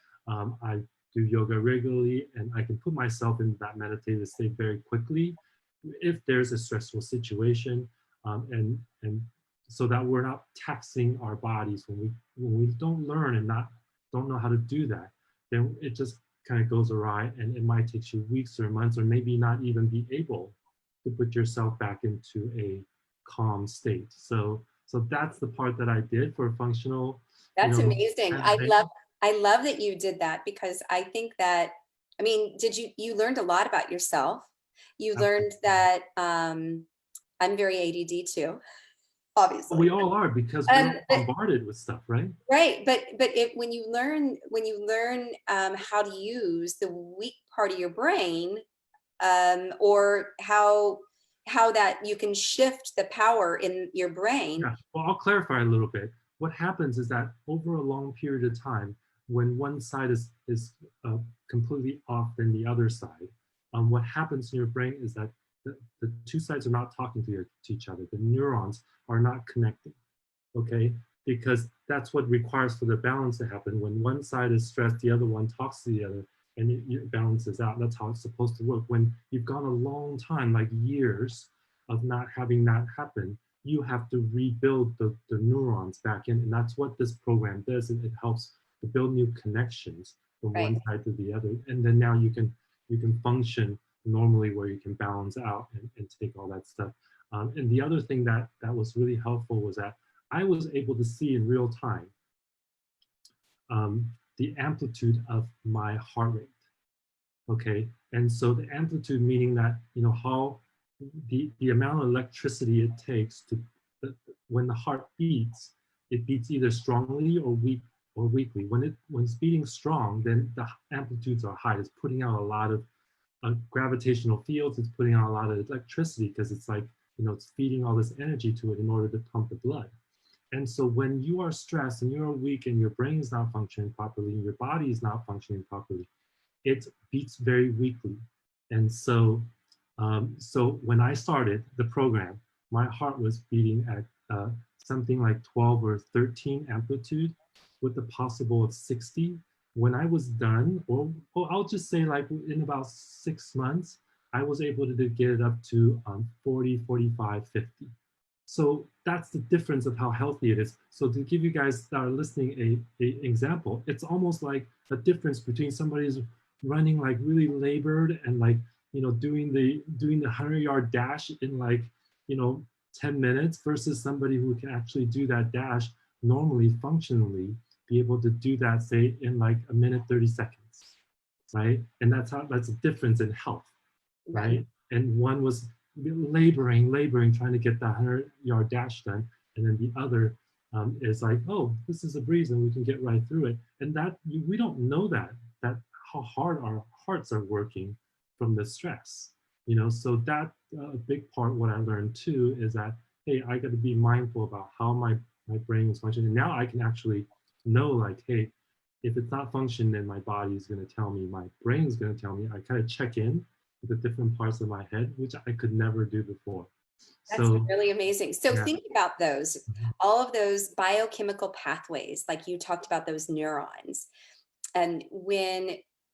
I do yoga regularly, and I can put myself in that meditative state very quickly if there's a stressful situation, and so that we're not taxing our bodies when we don't learn and don't know how to do that, then it just kind of goes awry, and it might take you weeks or months or maybe not even be able to put yourself back into a calm state. So that's the part that I did for functional, you That's know, amazing. meditation. I love that you did that because I think that, I mean, you learned a lot about yourself. You learned that I'm very ADD too, We obviously. all are because we're But bombarded with stuff, right? right, but when you learn how to use the weak part of your brain, or how that you can shift the power in your brain. Yeah, well, I'll clarify a little bit. What happens is that over a long period of time, when one side is completely off than the other side, what happens in your brain is that the two sides are not talking to each other. The neurons are not connecting, okay? Because that's what requires for the balance to happen. When one side is stressed, the other one talks to the other, and it balances out. That's how it's supposed to work. When you've gone a long time, like years, of not having that happen, you have to rebuild the neurons back in. And that's what this program does. And it helps to build new connections from Right. one side to the other. And then now you can function normally where you can balance out and take all that stuff. And the other thing that was really helpful was that I was able to see in real time the amplitude of my heart rate. Okay, and so the amplitude meaning that, you know, how the amount of electricity it takes to when the heart beats, it beats either strongly or weakly. When it's beating strong, then the amplitudes are high. It's putting out a lot of gravitational fields. It's putting out a lot of electricity because it's like, you know, it's feeding all this energy to it in order to pump the blood. And so when you are stressed and you're weak and your brain is not functioning properly and your body is not functioning properly, it beats very weakly. And so when I started the program, my heart was beating at something like 12 or 13 amplitude with the possible of 60. When I was done, or I'll just say like in about 6 months, I was able to get it up to 40, 45, 50. So that's the difference of how healthy it is. So to give you guys that are listening a example, it's almost like a difference between somebody who's running like really labored and like, you know, doing the 100-yard dash in like, you know, 10 minutes versus somebody who can actually do that dash normally, functionally, be able to do that, say, in like a minute, 30 seconds, right? And that's a difference in health, right? And one was laboring, trying to get that 100-yard dash done. And then the other is like, oh, this is a breeze and we can get right through it. And that we don't know that how hard our hearts are working from the stress, you know. So that a big part what I learned too is that, hey, I got to be mindful about how my brain is functioning. And now I can actually know like, hey, if it's not functioning, then my body is going to tell me, my brain is going to tell me. I kind of check in with the different parts of my head, which I could never do before. That's So really amazing. So yeah. think about those, all of those biochemical pathways, like you talked about those neurons. And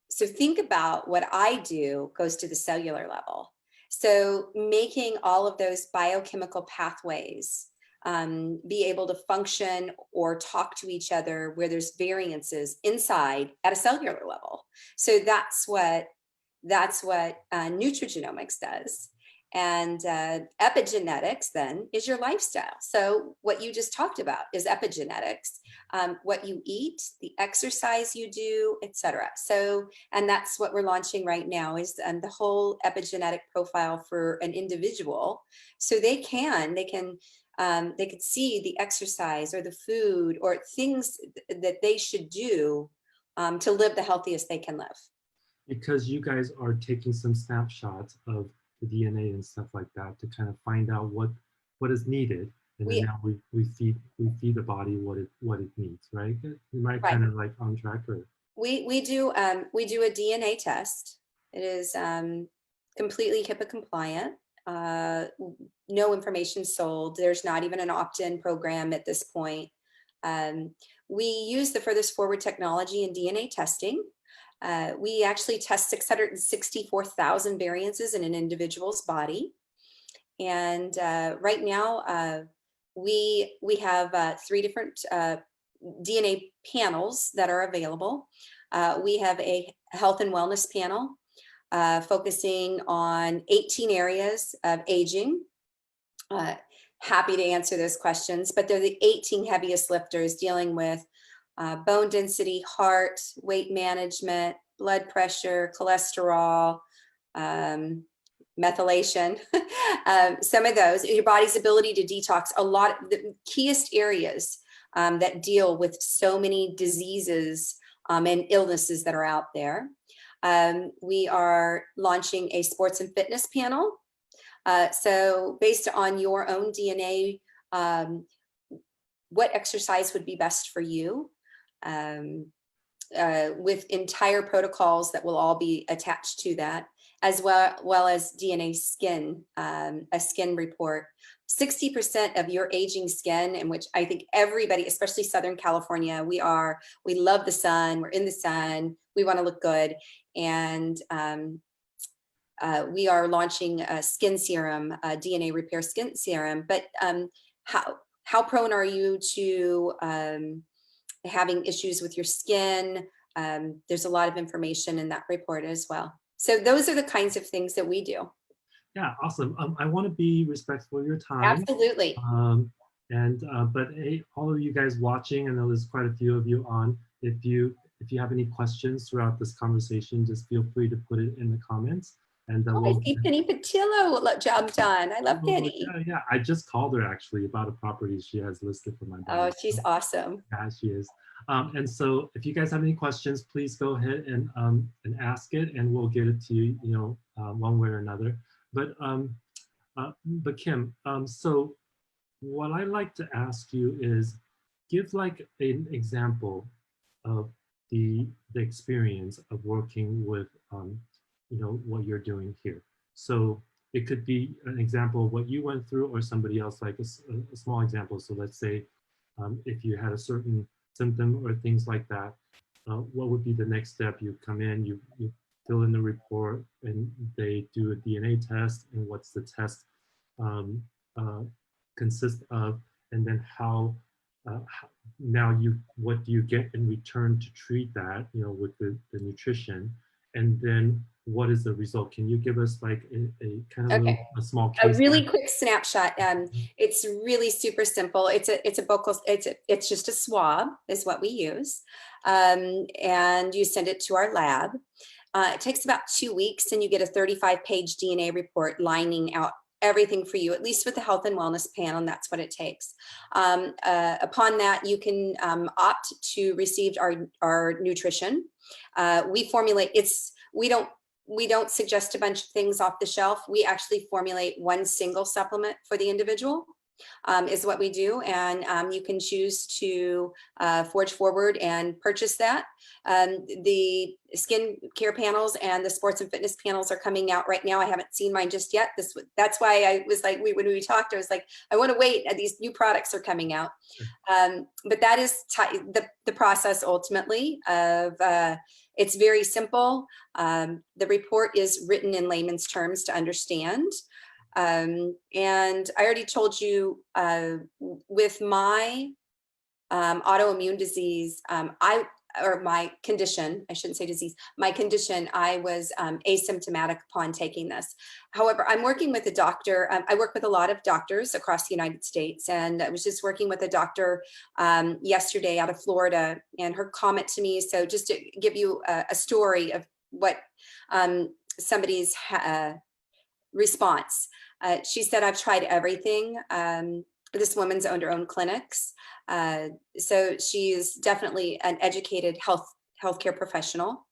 so think about what I do goes to the cellular level. So making all of those biochemical pathways be able to function or talk to each other where there's variances inside at a cellular level. So that's what Nutrigenomics does. And epigenetics then is your lifestyle. So what you just talked about is epigenetics, what you eat, the exercise you do, etc. So, and that's what we're launching right now is the whole epigenetic profile for an individual. So they could see the exercise or the food or things that they should do to live the healthiest they can live. Because you guys are taking some snapshots of the DNA and stuff like that to kind of find out what is needed, and then now we feed the body what it needs, right? You might kind of like on track, or we do a DNA test. It is completely HIPAA compliant. No information sold. There's not even an opt-in program at this point. We use the furthest forward technology in DNA testing. We actually test 664,000 variances in an individual's body. And right now, we have 3 different DNA panels that are available. We have a health and wellness panel focusing on 18 areas of aging. Happy to answer those questions, but they're the 18 heaviest lifters dealing with bone density, heart, weight management, blood pressure, cholesterol, methylation, some of those, your body's ability to detox, a lot of the keyest areas that deal with so many diseases and illnesses that are out there. We are launching a sports and fitness panel. So based on your own DNA, what exercise would be best for you? With entire protocols that will all be attached to that, as well as DNA skin, a skin report. 60% of your aging skin, in which I think everybody, especially Southern California, we love the sun, we're in the sun, we want to look good. And we are launching a skin serum, a DNA repair skin serum. But how prone are you to having issues with your skin? There's a lot of information in that report as well. So those are the kinds of things that we do. Yeah, awesome. I want to be respectful of your time. Absolutely. But hey, all of you guys watching, I know there's quite a few of you on. If you have any questions throughout this conversation, just feel free to put it in the comments. And I see Penny Patillo jumped on. I love Penny. Yeah, I just called her actually about a property she has listed for my body. Oh, she's awesome. Yeah, she is. And so if you guys have any questions, please go ahead and ask it, and we'll get it to you, one way or another. But Kim, so what I'd like to ask you is give like an example of the experience of working with what you're doing here. So it could be an example of what you went through, or somebody else, like a small example. So let's say if you had a certain symptom or things like that, what would be the next step? You come in, you fill in the report, and they do a DNA test, and what's the test consist of, and then what do you get in return to treat that, with the nutrition, and then what is the result? Can you give us like a kind of a small case? A really quick snapshot. It's really super simple. It's just a swab is what we use, and you send it to our lab. It takes about 2 weeks, and you get a 35-page DNA report lining out everything for you, at least with the health and wellness panel, and that's what it takes. Upon that, you can opt to receive our nutrition. We formulate, we don't suggest a bunch of things off the shelf. We actually formulate one single supplement for the individual, is what we do. And you can choose to forge forward and purchase that. The skin care panels and the sports and fitness panels are coming out right now. I haven't seen mine just yet. That's why I was like, when we talked, I was like, I want to wait. These new products are coming out. But that is the process ultimately of, it's very simple. The report is written in layman's terms to understand. And I already told you, with my autoimmune disease, or my condition, I shouldn't say disease, my condition, I was asymptomatic upon taking this. However, I'm working with a doctor. I work with a lot of doctors across the United States, and I was just working with a doctor yesterday out of Florida, and her comment to me, so just to give you a story of what somebody's response. She said, I've tried everything. This woman's owned her own clinics. So she's definitely an educated healthcare professional.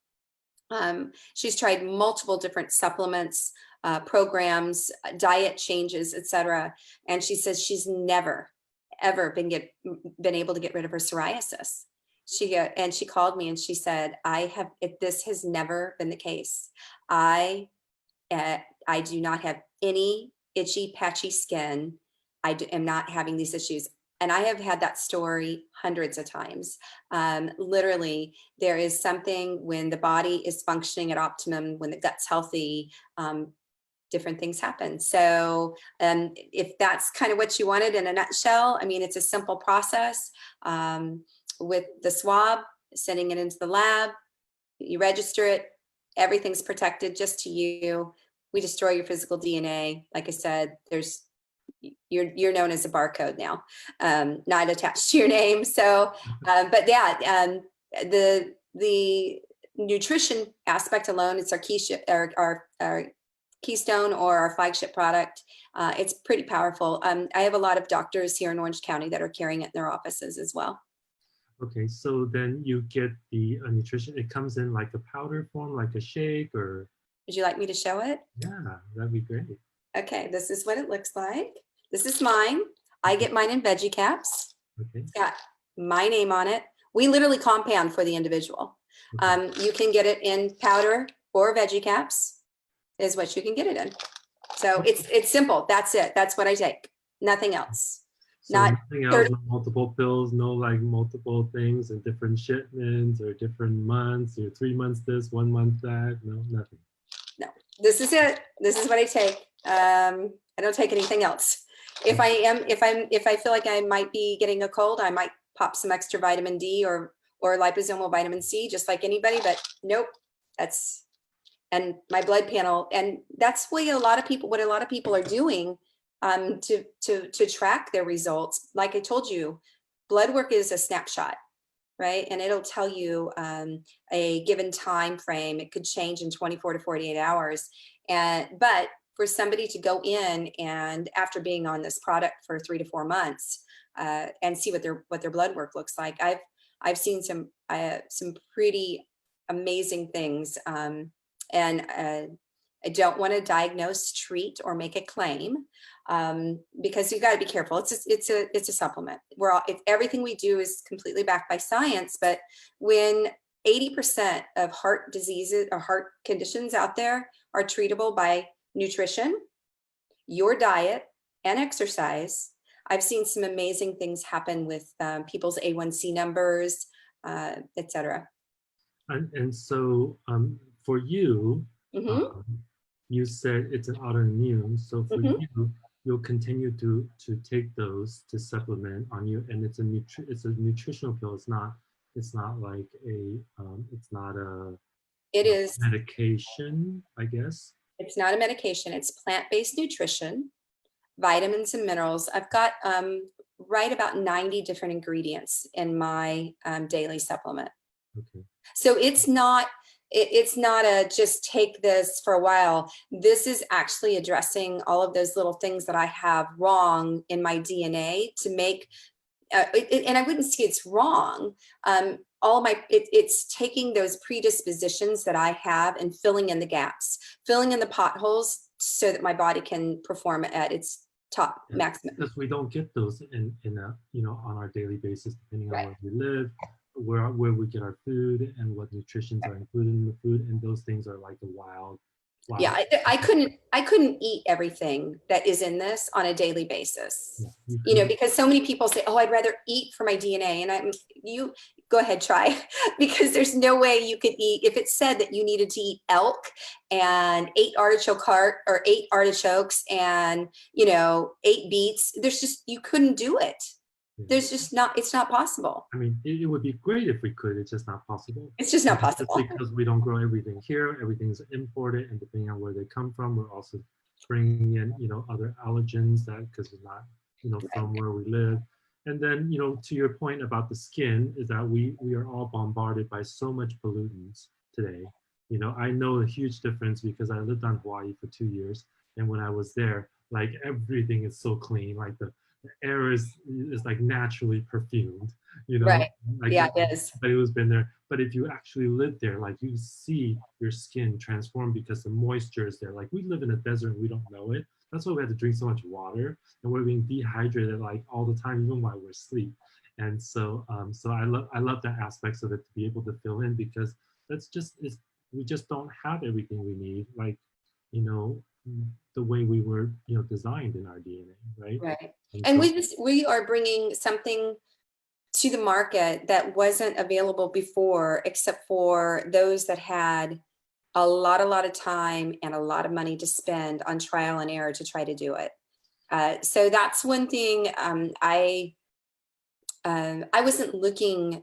She's tried multiple different supplements, programs, diet changes, etc. And she says she's never, ever been able to get rid of her psoriasis. And she called me and she said, this has never been the case. I do not have any itchy, patchy skin. I am not having these issues. And I have had that story hundreds of times. Literally, there is something when the body is functioning at optimum, when the gut's healthy, different things happen. So if that's kind of what you wanted in a nutshell, I mean, it's a simple process with the swab, sending it into the lab, you register it, everything's protected just to you. We destroy your physical DNA. Like I said, you're known as a barcode now, not attached to your name. So, but yeah, the nutrition aspect alone, it's our keystone or our flagship product. It's pretty powerful. I have a lot of doctors here in Orange County that are carrying it in their offices as well. Okay, so then you get the nutrition. It comes in like a powder form, like a shake, or? Would you like me to show it? Yeah, that'd be great. Okay, this is what it looks like. This is mine. I get mine in veggie caps. Okay. It's got my name on it. We literally compound for the individual. Okay. You can get it in powder or veggie caps is what you can get it in. So it's simple. That's it. That's what I take. Nothing else. So nothing else, no multiple pills, no like multiple things and different shipments or different months or 3 months this, 1 month that, no, nothing. No, this is it. This is what I take. I don't take anything else. If I feel like I might be getting a cold, I might pop some extra vitamin D or liposomal vitamin C, just like anybody, but nope, and my blood panel. And that's what a lot of people are doing to track their results. Like I told you, blood work is a snapshot, right? And it'll tell you a given time frame. It could change in 24 to 48 hours. But for somebody to go in and after being on this product for 3 to 4 months and see what their blood work looks like, I've seen some pretty amazing things. I don't want to diagnose, treat, or make a claim because you've got to be careful. It's a supplement. If everything we do is completely backed by science, but when 80% of heart diseases or heart conditions out there are treatable by nutrition, your diet, and exercise, I've seen some amazing things happen with people's A1C numbers, etc. And so for you, you said it's an autoimmune. So for you, you'll continue to take those to supplement on you, and it's a nutritional pill. It's not like It is medication, I guess. It's not a medication. It's plant-based nutrition, vitamins and minerals. I've got right about 90 different ingredients in my daily supplement. Okay. So it's not a just take this for a while. This is actually addressing all of those little things that I have wrong in my DNA to make, and I wouldn't say it's wrong. It's taking those predispositions that I have and filling in the gaps, filling in the potholes so that my body can perform at its top maximum. Because we don't get those in on our daily basis, depending on where we live, where we get our food, and what nutritions are included in the food, and those things are like a wild. Yeah, I couldn't eat everything that is in this on a daily basis. Yeah, because so many people say, "Oh, I'd rather eat for my DNA," and you go ahead, try, because there's no way you could eat. If it said that you needed to eat elk and 8 artichokes and 8 beets, you couldn't do it. Yeah. There's just not, it's not possible. I mean, it would be great if we could. It's just not possible. It's just not Just possible. because we don't grow everything here, everything's imported, and depending on where they come from, we're also bringing in, other allergens that because it's not, Right. from where we live. And then, to your point about the skin, is that we are all bombarded by so much pollutants today. I know a huge difference because I lived on Hawaii for 2 years, and when I was there, like everything is so clean, like the air is like naturally perfumed, Right. like Yeah, it is. anybody who's been there. But if you actually live there, like you see your skin transform because the moisture is there. Like we live in a desert and we don't know it. That's why we have to drink so much water, and we're being dehydrated like all the time, even while we're asleep. And so I love that aspects of it to be able to fill in because that's just is we just don't have everything we need, like you know the way we were designed in our DNA, right? Right. And And so we are bringing something to the market that wasn't available before, except for those that had a lot of time and a lot of money to spend on trial and error to try to do it. So that's one thing. I wasn't looking.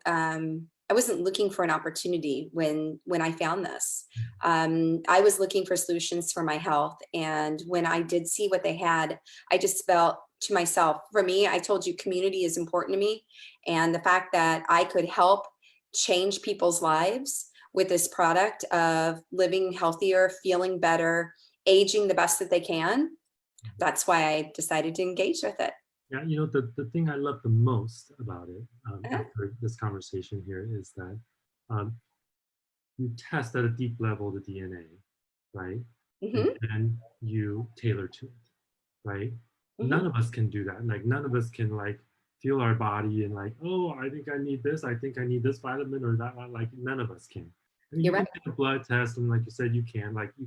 I wasn't looking for an opportunity when I found this. I was looking for solutions for my health, and when I did see what they had, I just felt to myself. For me, I told you community is important to me, and the fact that I could help change people's lives with this product of living healthier, feeling better, aging the best that they can. That's why I decided to engage with it. yeah, the thing I love the most about it, Uh-huh. after this conversation here, is that um, you test at a deep level the DNA, right? And Hmm. then you tailor to it, right? None Hmm. of us can do that. Like none of us can like feel our body and like, oh, I think I need this. I think I need this vitamin or that. Like none of us can. I mean, You're you can right. take a blood test, and like you said, you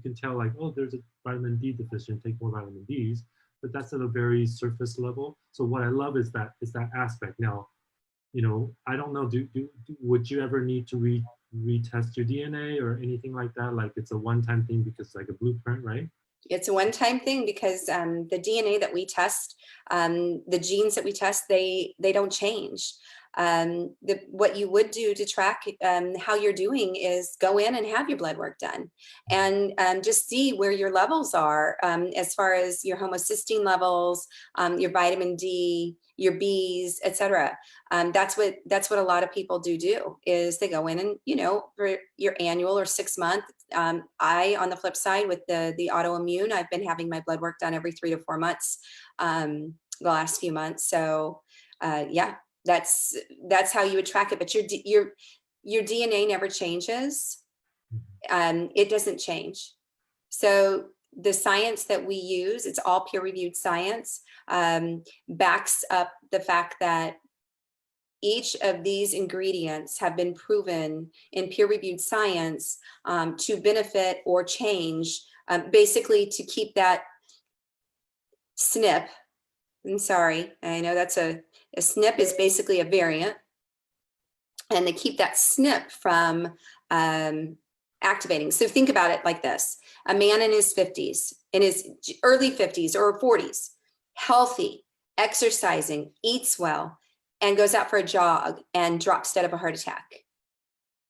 can tell like, oh, there's a vitamin D deficient. Take more vitamin D's, but that's at a very surface level. So what I love is that aspect. Now, I don't know. Would you ever need to retest your DNA or anything like that? Like it's a one-time thing because it's like a blueprint, right? It's a one-time thing because the DNA that we test, the genes that we test, they don't change. What you would do to track how you're doing is go in and have your blood work done, and just see where your levels are as far as your homocysteine levels, your vitamin D, your Bs, etc. That's what a lot of people do is they go in and for your annual or 6 month. On the flip side, with the autoimmune, I've been having my blood work done every 3 to 4 months the last few months. So yeah, that's how you would track it. But your DNA never changes. It doesn't change. So the science that we use, it's all peer-reviewed science, backs up the fact that each of these ingredients have been proven in peer-reviewed science to benefit or change, basically to keep that SNP. I'm sorry, I know that's a SNP is basically a variant, and they keep that SNP from activating. So think about it like this: a man in his 50s, in his early 50s or 40s, healthy, exercising, eats well, and goes out for a jog and drops dead of a heart attack.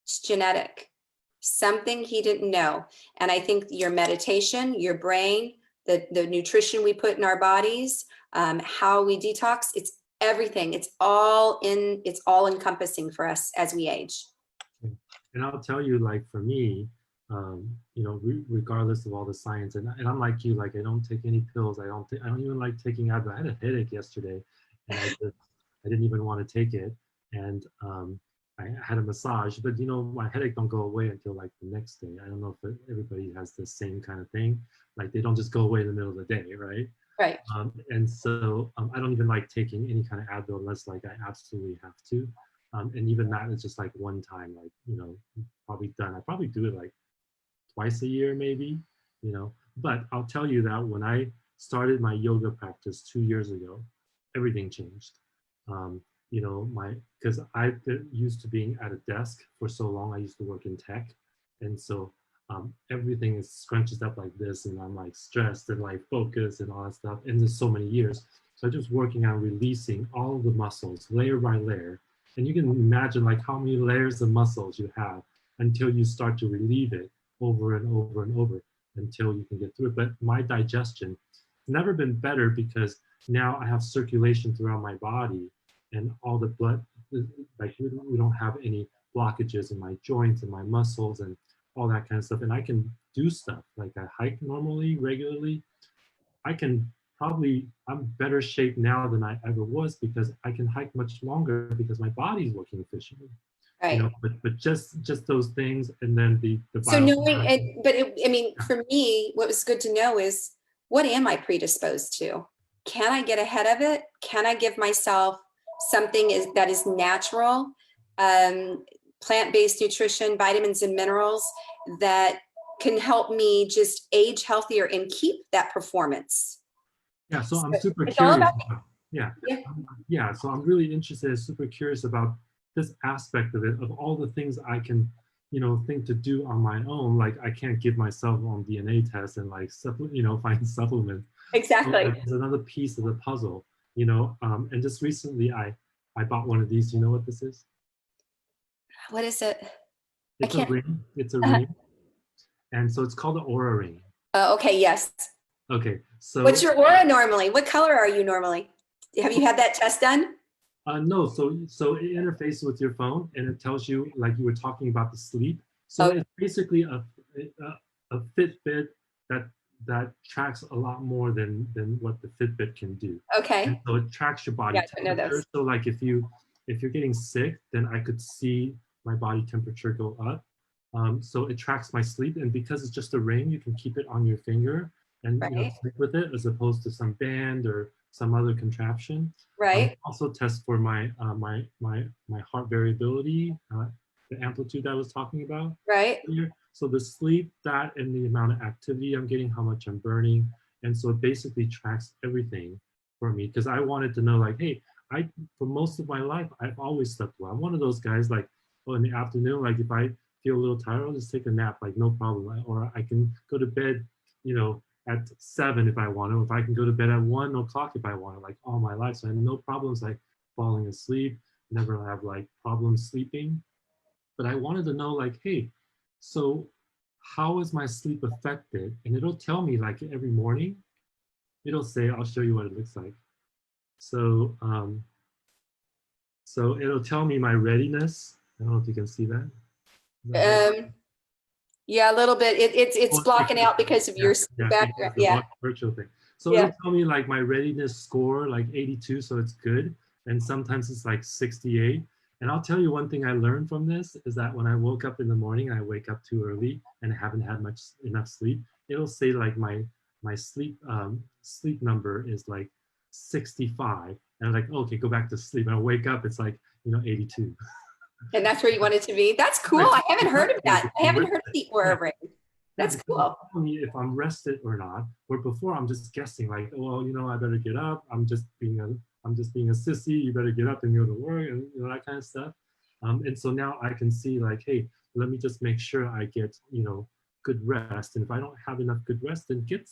It's genetic, something he didn't know. And I think your meditation, your brain, the nutrition we put in our bodies, how we detox, it's everything. It's all encompassing for us as we age. And I'll tell you, like for me, regardless of all the science, and I'm like you, like I don't take any pills. I don't even like taking Advil. I had a headache yesterday, and I didn't even want to take it. And I had a massage, but my headache don't go away until like the next day. I don't know if everybody has the same kind of thing. Like they don't just go away in the middle of the day, right? Right. And so I don't even like taking any kind of Advil unless like I absolutely have to. And even that is just like one time, like, probably done. I probably do it like twice a year, maybe. But I'll tell you that when I started my yoga practice 2 years ago, everything changed. Because I've been used to being at a desk for so long. I used to work in tech. And so everything is scrunches up like this, and I'm like stressed and like focused and all that stuff. And there's so many years. So I'm just working on releasing all the muscles layer by layer. And you can imagine like how many layers of muscles you have until you start to relieve it over and over and over until you can get through it. But my digestion has never been better because now I have circulation throughout my body and all the blood, like we don't have any blockages in my joints and my muscles and all that kind of stuff. And I can do stuff like I hike normally, regularly. I can probably, I'm better shape now than I ever was because I can hike much longer because my body's working efficiently. You know, Right. but just those things, and then the So knowing bio. it, but it, I mean, for me, what was good to know is what am I predisposed to? Can I get ahead of it? Can I give myself something that is natural, plant-based nutrition, vitamins and minerals that can help me just age healthier and keep that performance? Yeah, so So I'm super it's all curious. about, Yeah, yeah, yeah. So I'm really interested, super curious about this aspect of it, of all the things I can, think to do on my own. Like I can't give myself on DNA test and like, find supplements. So exactly. there's another piece of the puzzle, and just recently I bought one of these. You know what this is? What is it? I It's a can't. ring. It's a ring, and so it's called the Aura ring. Okay, yes. Okay, What's so your aura normally? What color are you normally? Have you had that test done? no, so it interfaces with your phone and it tells you like you were talking about the sleep. So Oh, it's basically a Fitbit that tracks a lot more than what the Fitbit can do. And okay. so it tracks your body Yeah, I don't know temperature. those. So like if you're getting sick, then I could see my body temperature go up. So it tracks my sleep, and because it's just a ring, you can keep it on your finger and Right, sleep with it as opposed to some band or some other contraption. right, Also test for my heart variability, the amplitude I was talking about right. earlier. So the sleep, that, and the amount of activity I'm getting, how much I'm burning, and so it basically tracks everything for me because I wanted to know like, hey, I for most of my life I've always slept well. I'm one of those guys like, oh, in the afternoon, like if I feel a little tired, I'll just take a nap, like no problem, or I can go to bed, at 7 if I want to. If I can go to bed at 1 o'clock if I want to, like all my life. So I have no problems like falling asleep, never have like problems sleeping. But I wanted to know like, hey, so how is my sleep affected? And it'll tell me like every morning, it'll say, I'll show you what it looks like. So, so it'll tell me my readiness. I don't know if you can see that. Is that right? Yeah, a little bit. It's Oh, it's blocking because, out because of yeah, your yeah, background. because the Yeah, virtual thing. So yeah. it'll tell me like my readiness score, like 82, so it's good. And sometimes it's like 68. And I'll tell you one thing I learned from this is that when I woke up in the morning, I wake up too early and haven't had enough sleep. It'll say like my sleep number is like 65. And I'm like, okay, go back to sleep. And I wake up, it's like, 82. And that's where you want it to be. That's cool. Like, I haven't heard of like that. if I I'm haven't heard of rested. the Yeah. aura ring. Yeah, That's because it's cool. telling me if I'm rested or not. Where before I'm just guessing, like, oh, well, I better get up. I'm just being a sissy. You better get up and go to work, and that kind of stuff. And so now I can see, like, hey, let me just make sure I get, good rest. And if I don't have enough good rest, then get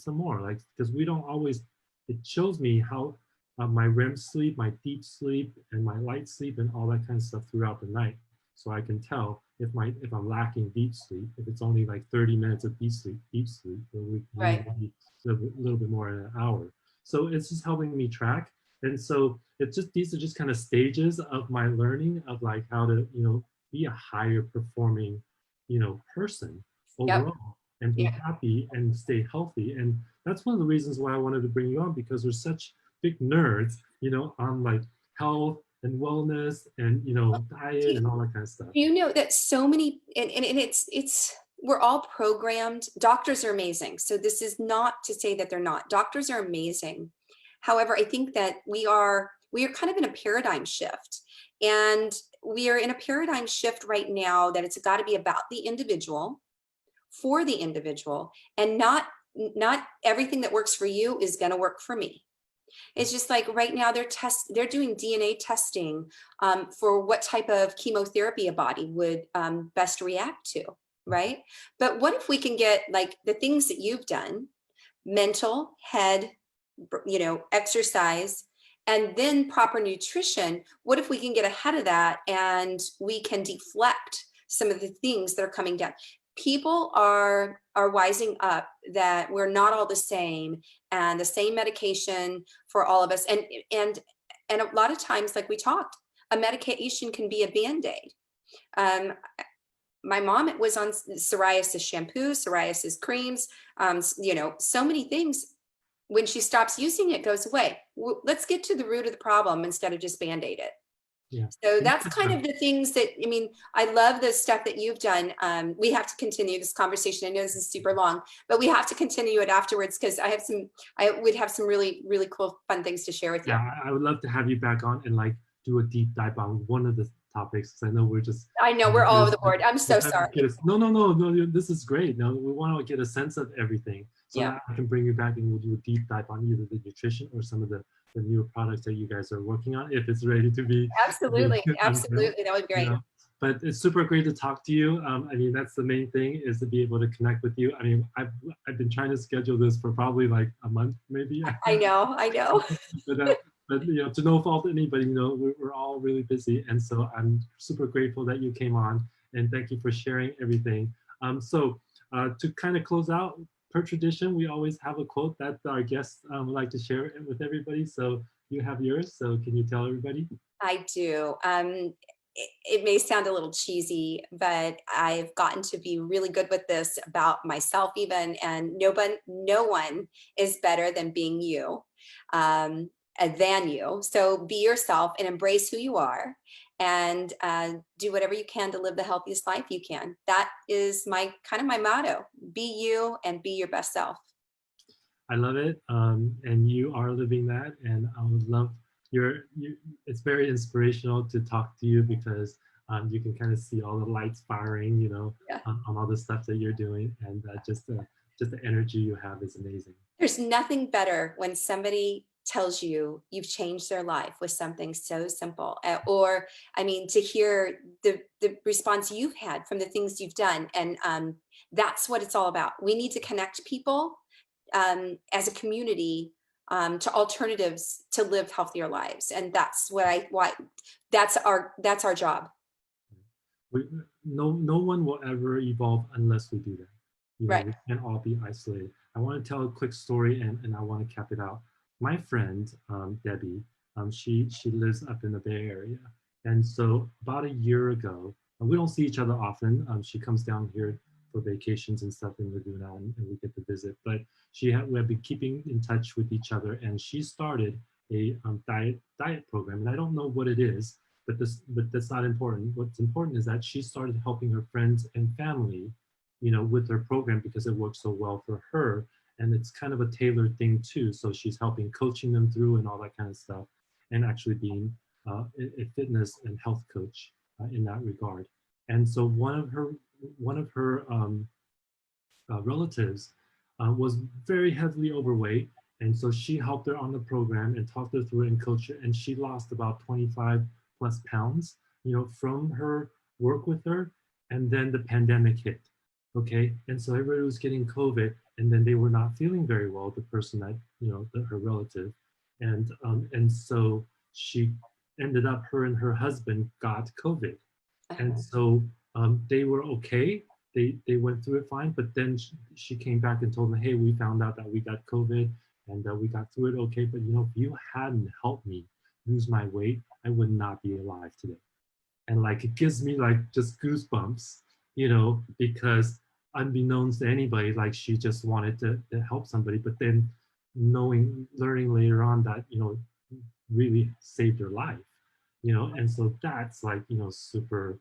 some more. Like, because we don't always. It shows me how my REM sleep, my deep sleep, and my light sleep, and all that kind of stuff throughout the night. So I can tell if I'm lacking deep sleep, if it's only like 30 minutes of deep sleep, then we Right. need a little bit more in an hour. So it's just helping me track. And so it's just these are just kind of stages of my learning of like how to, be a higher performing, person Yep. overall and be Yeah. happy and stay healthy. And that's one of the reasons why I wanted to bring you on because we're such big nerds, on like health and wellness and diet and all that kind of stuff. You know that so many, and it's we're all programmed. Doctors are amazing. So this is not to say that they're not. Doctors are amazing. However, I think that we are kind of in a paradigm shift. And we are in a paradigm shift right now that it's got to be about the individual, for the individual, and not everything that works for you is going to work for me. It's just like right now they're doing DNA testing for what type of chemotherapy a body would best react to, right? But what if we can get like the things that you've done, mental, head, exercise, and then proper nutrition. What if we can get ahead of that and we can deflect some of the things that are coming down? People are wising up that we're not all the same, and the same medication for all of us. And a lot of times, like we talked, a medication can be a Band-Aid. My mom was on psoriasis shampoo, psoriasis creams, so many things. When she stops using it, goes away. Let's get to the root of the problem instead of just Band-Aid it. Yeah. So that's kind of the things that, I love the stuff that you've done. We have to continue this conversation. I know this is super long, but we have to continue it afterwards, because I would have some really, really cool, fun things to share with you. Yeah, I would love to have you back on and like do a deep dive on one of the topics, because I know we're all over the board. I'm so sorry. No, this is great. No, we want to get a sense of everything. So Yeah. I can bring you back and we'll do a deep dive on either the nutrition or some of the newer products that you guys are working on, if it's ready to be. Absolutely. Absolutely. That would be great. But it's super great to talk to you. That's the main thing, is to be able to connect with you. I've been trying to schedule this for probably like a month, maybe. I know. But to no fault of anybody, we're all really busy. And so I'm super grateful that you came on, and thank you for sharing everything. So to kind of close out, per tradition, we always have a quote that our guests would like to share with everybody. So you have yours. So can you tell everybody? I do. It may sound a little cheesy, but I've gotten to be really good with this about myself even, and no one is better than being you. Than you. So be yourself and embrace who you are, and do whatever you can to live the healthiest life you can. That is my motto. Be you and be your best self. I love it. And you are living that. And I would love it's very inspirational to talk to you, because you can kind of see all the lights firing, Yeah. on all the stuff that you're doing. And just the energy you have is amazing. There's nothing better when somebody tells you you've changed their life with something so simple, or to hear the response you've had from the things you've done. And that's what it's all about. We need to connect people as a community to alternatives to live healthier lives, and that's that's our job. No one will ever evolve unless we do that. Right. We can't all be isolated. I want to tell a quick story, and I want to cap it out. My friend, Debbie, she lives up in the Bay Area. And so about a year ago, we don't see each other often. She comes down here for vacations and stuff in Laguna, and we get to visit. But we have been keeping in touch with each other, and she started a diet program. And I don't know what it is, but that's not important. What's important is that she started helping her friends and family, with her program, because it works so well for her. And it's kind of a tailored thing too. So she's coaching them through and all that kind of stuff, and actually being a fitness and health coach in that regard. And so one of her relatives was very heavily overweight. And so she helped her on the program and talked her through it and coached her. And she lost about 25 plus pounds, from her work with her. And then the pandemic hit. Okay. And so everybody was getting COVID, and then they were not feeling very well, the person that, her relative. And so she ended up, her and her husband got COVID. And so they were okay. They went through it fine, but then she came back and told me, hey, we found out that we got COVID, and we got through it okay. But if you hadn't helped me lose my weight, I would not be alive today. And it gives me just goosebumps, because unbeknownst to anybody, she just wanted to help somebody, but then learning later on that, really saved her life, and so that's super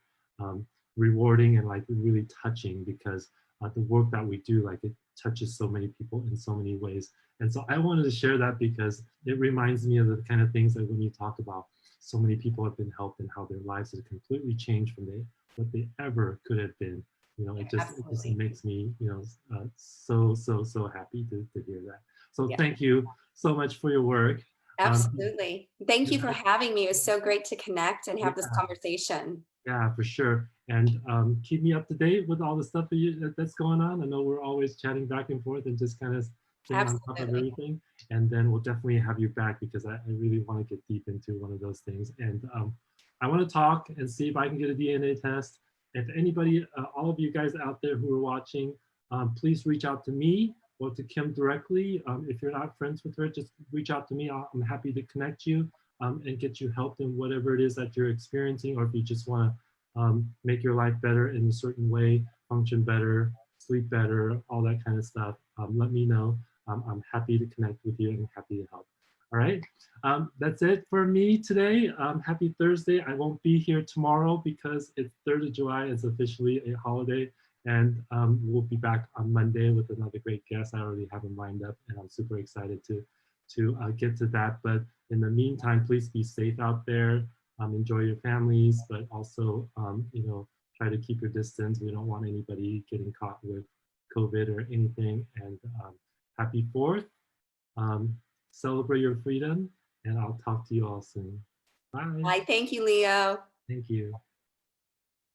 rewarding and really touching, because the work that we do, it touches so many people in so many ways. And so I wanted to share that, because it reminds me of the kind of things that when you talk about so many people have been helped and how their lives have completely changed from what they ever could have been. It just makes me, so happy to hear that. So Thank you so much for your work. Absolutely. Thank you for having me. It was so great to connect and have this conversation. Yeah, for sure. And keep me up to date with all the stuff that's going on. I know we're always chatting back and forth and just kind of staying on top of Absolutely. everything. And then we'll definitely have you back because I really want to get deep into one of those things. And I want to talk and see if I can get a DNA test. If anybody, all of you guys out there who are watching, please reach out to me or to Kim directly. If you're not friends with her, just reach out to me. I'm happy to connect you and get you help in whatever it is that you're experiencing, or if you just want to make your life better in a certain way, function better, sleep better, all that kind of stuff. Let me know. I'm happy to connect with you and happy to help. All right, that's it for me today. Happy Thursday. I won't be here tomorrow because it's 3rd of July. It's officially a holiday. And we'll be back on Monday with another great guest. I already have him lined up, and I'm super excited to get to that. But in the meantime, please be safe out there. Enjoy your families, but also, you know, try to keep your distance. We don't want anybody getting caught with COVID or anything. And happy 4th. Celebrate your freedom, and I'll talk to you all soon. Bye. Thank you, Leo. Thank you.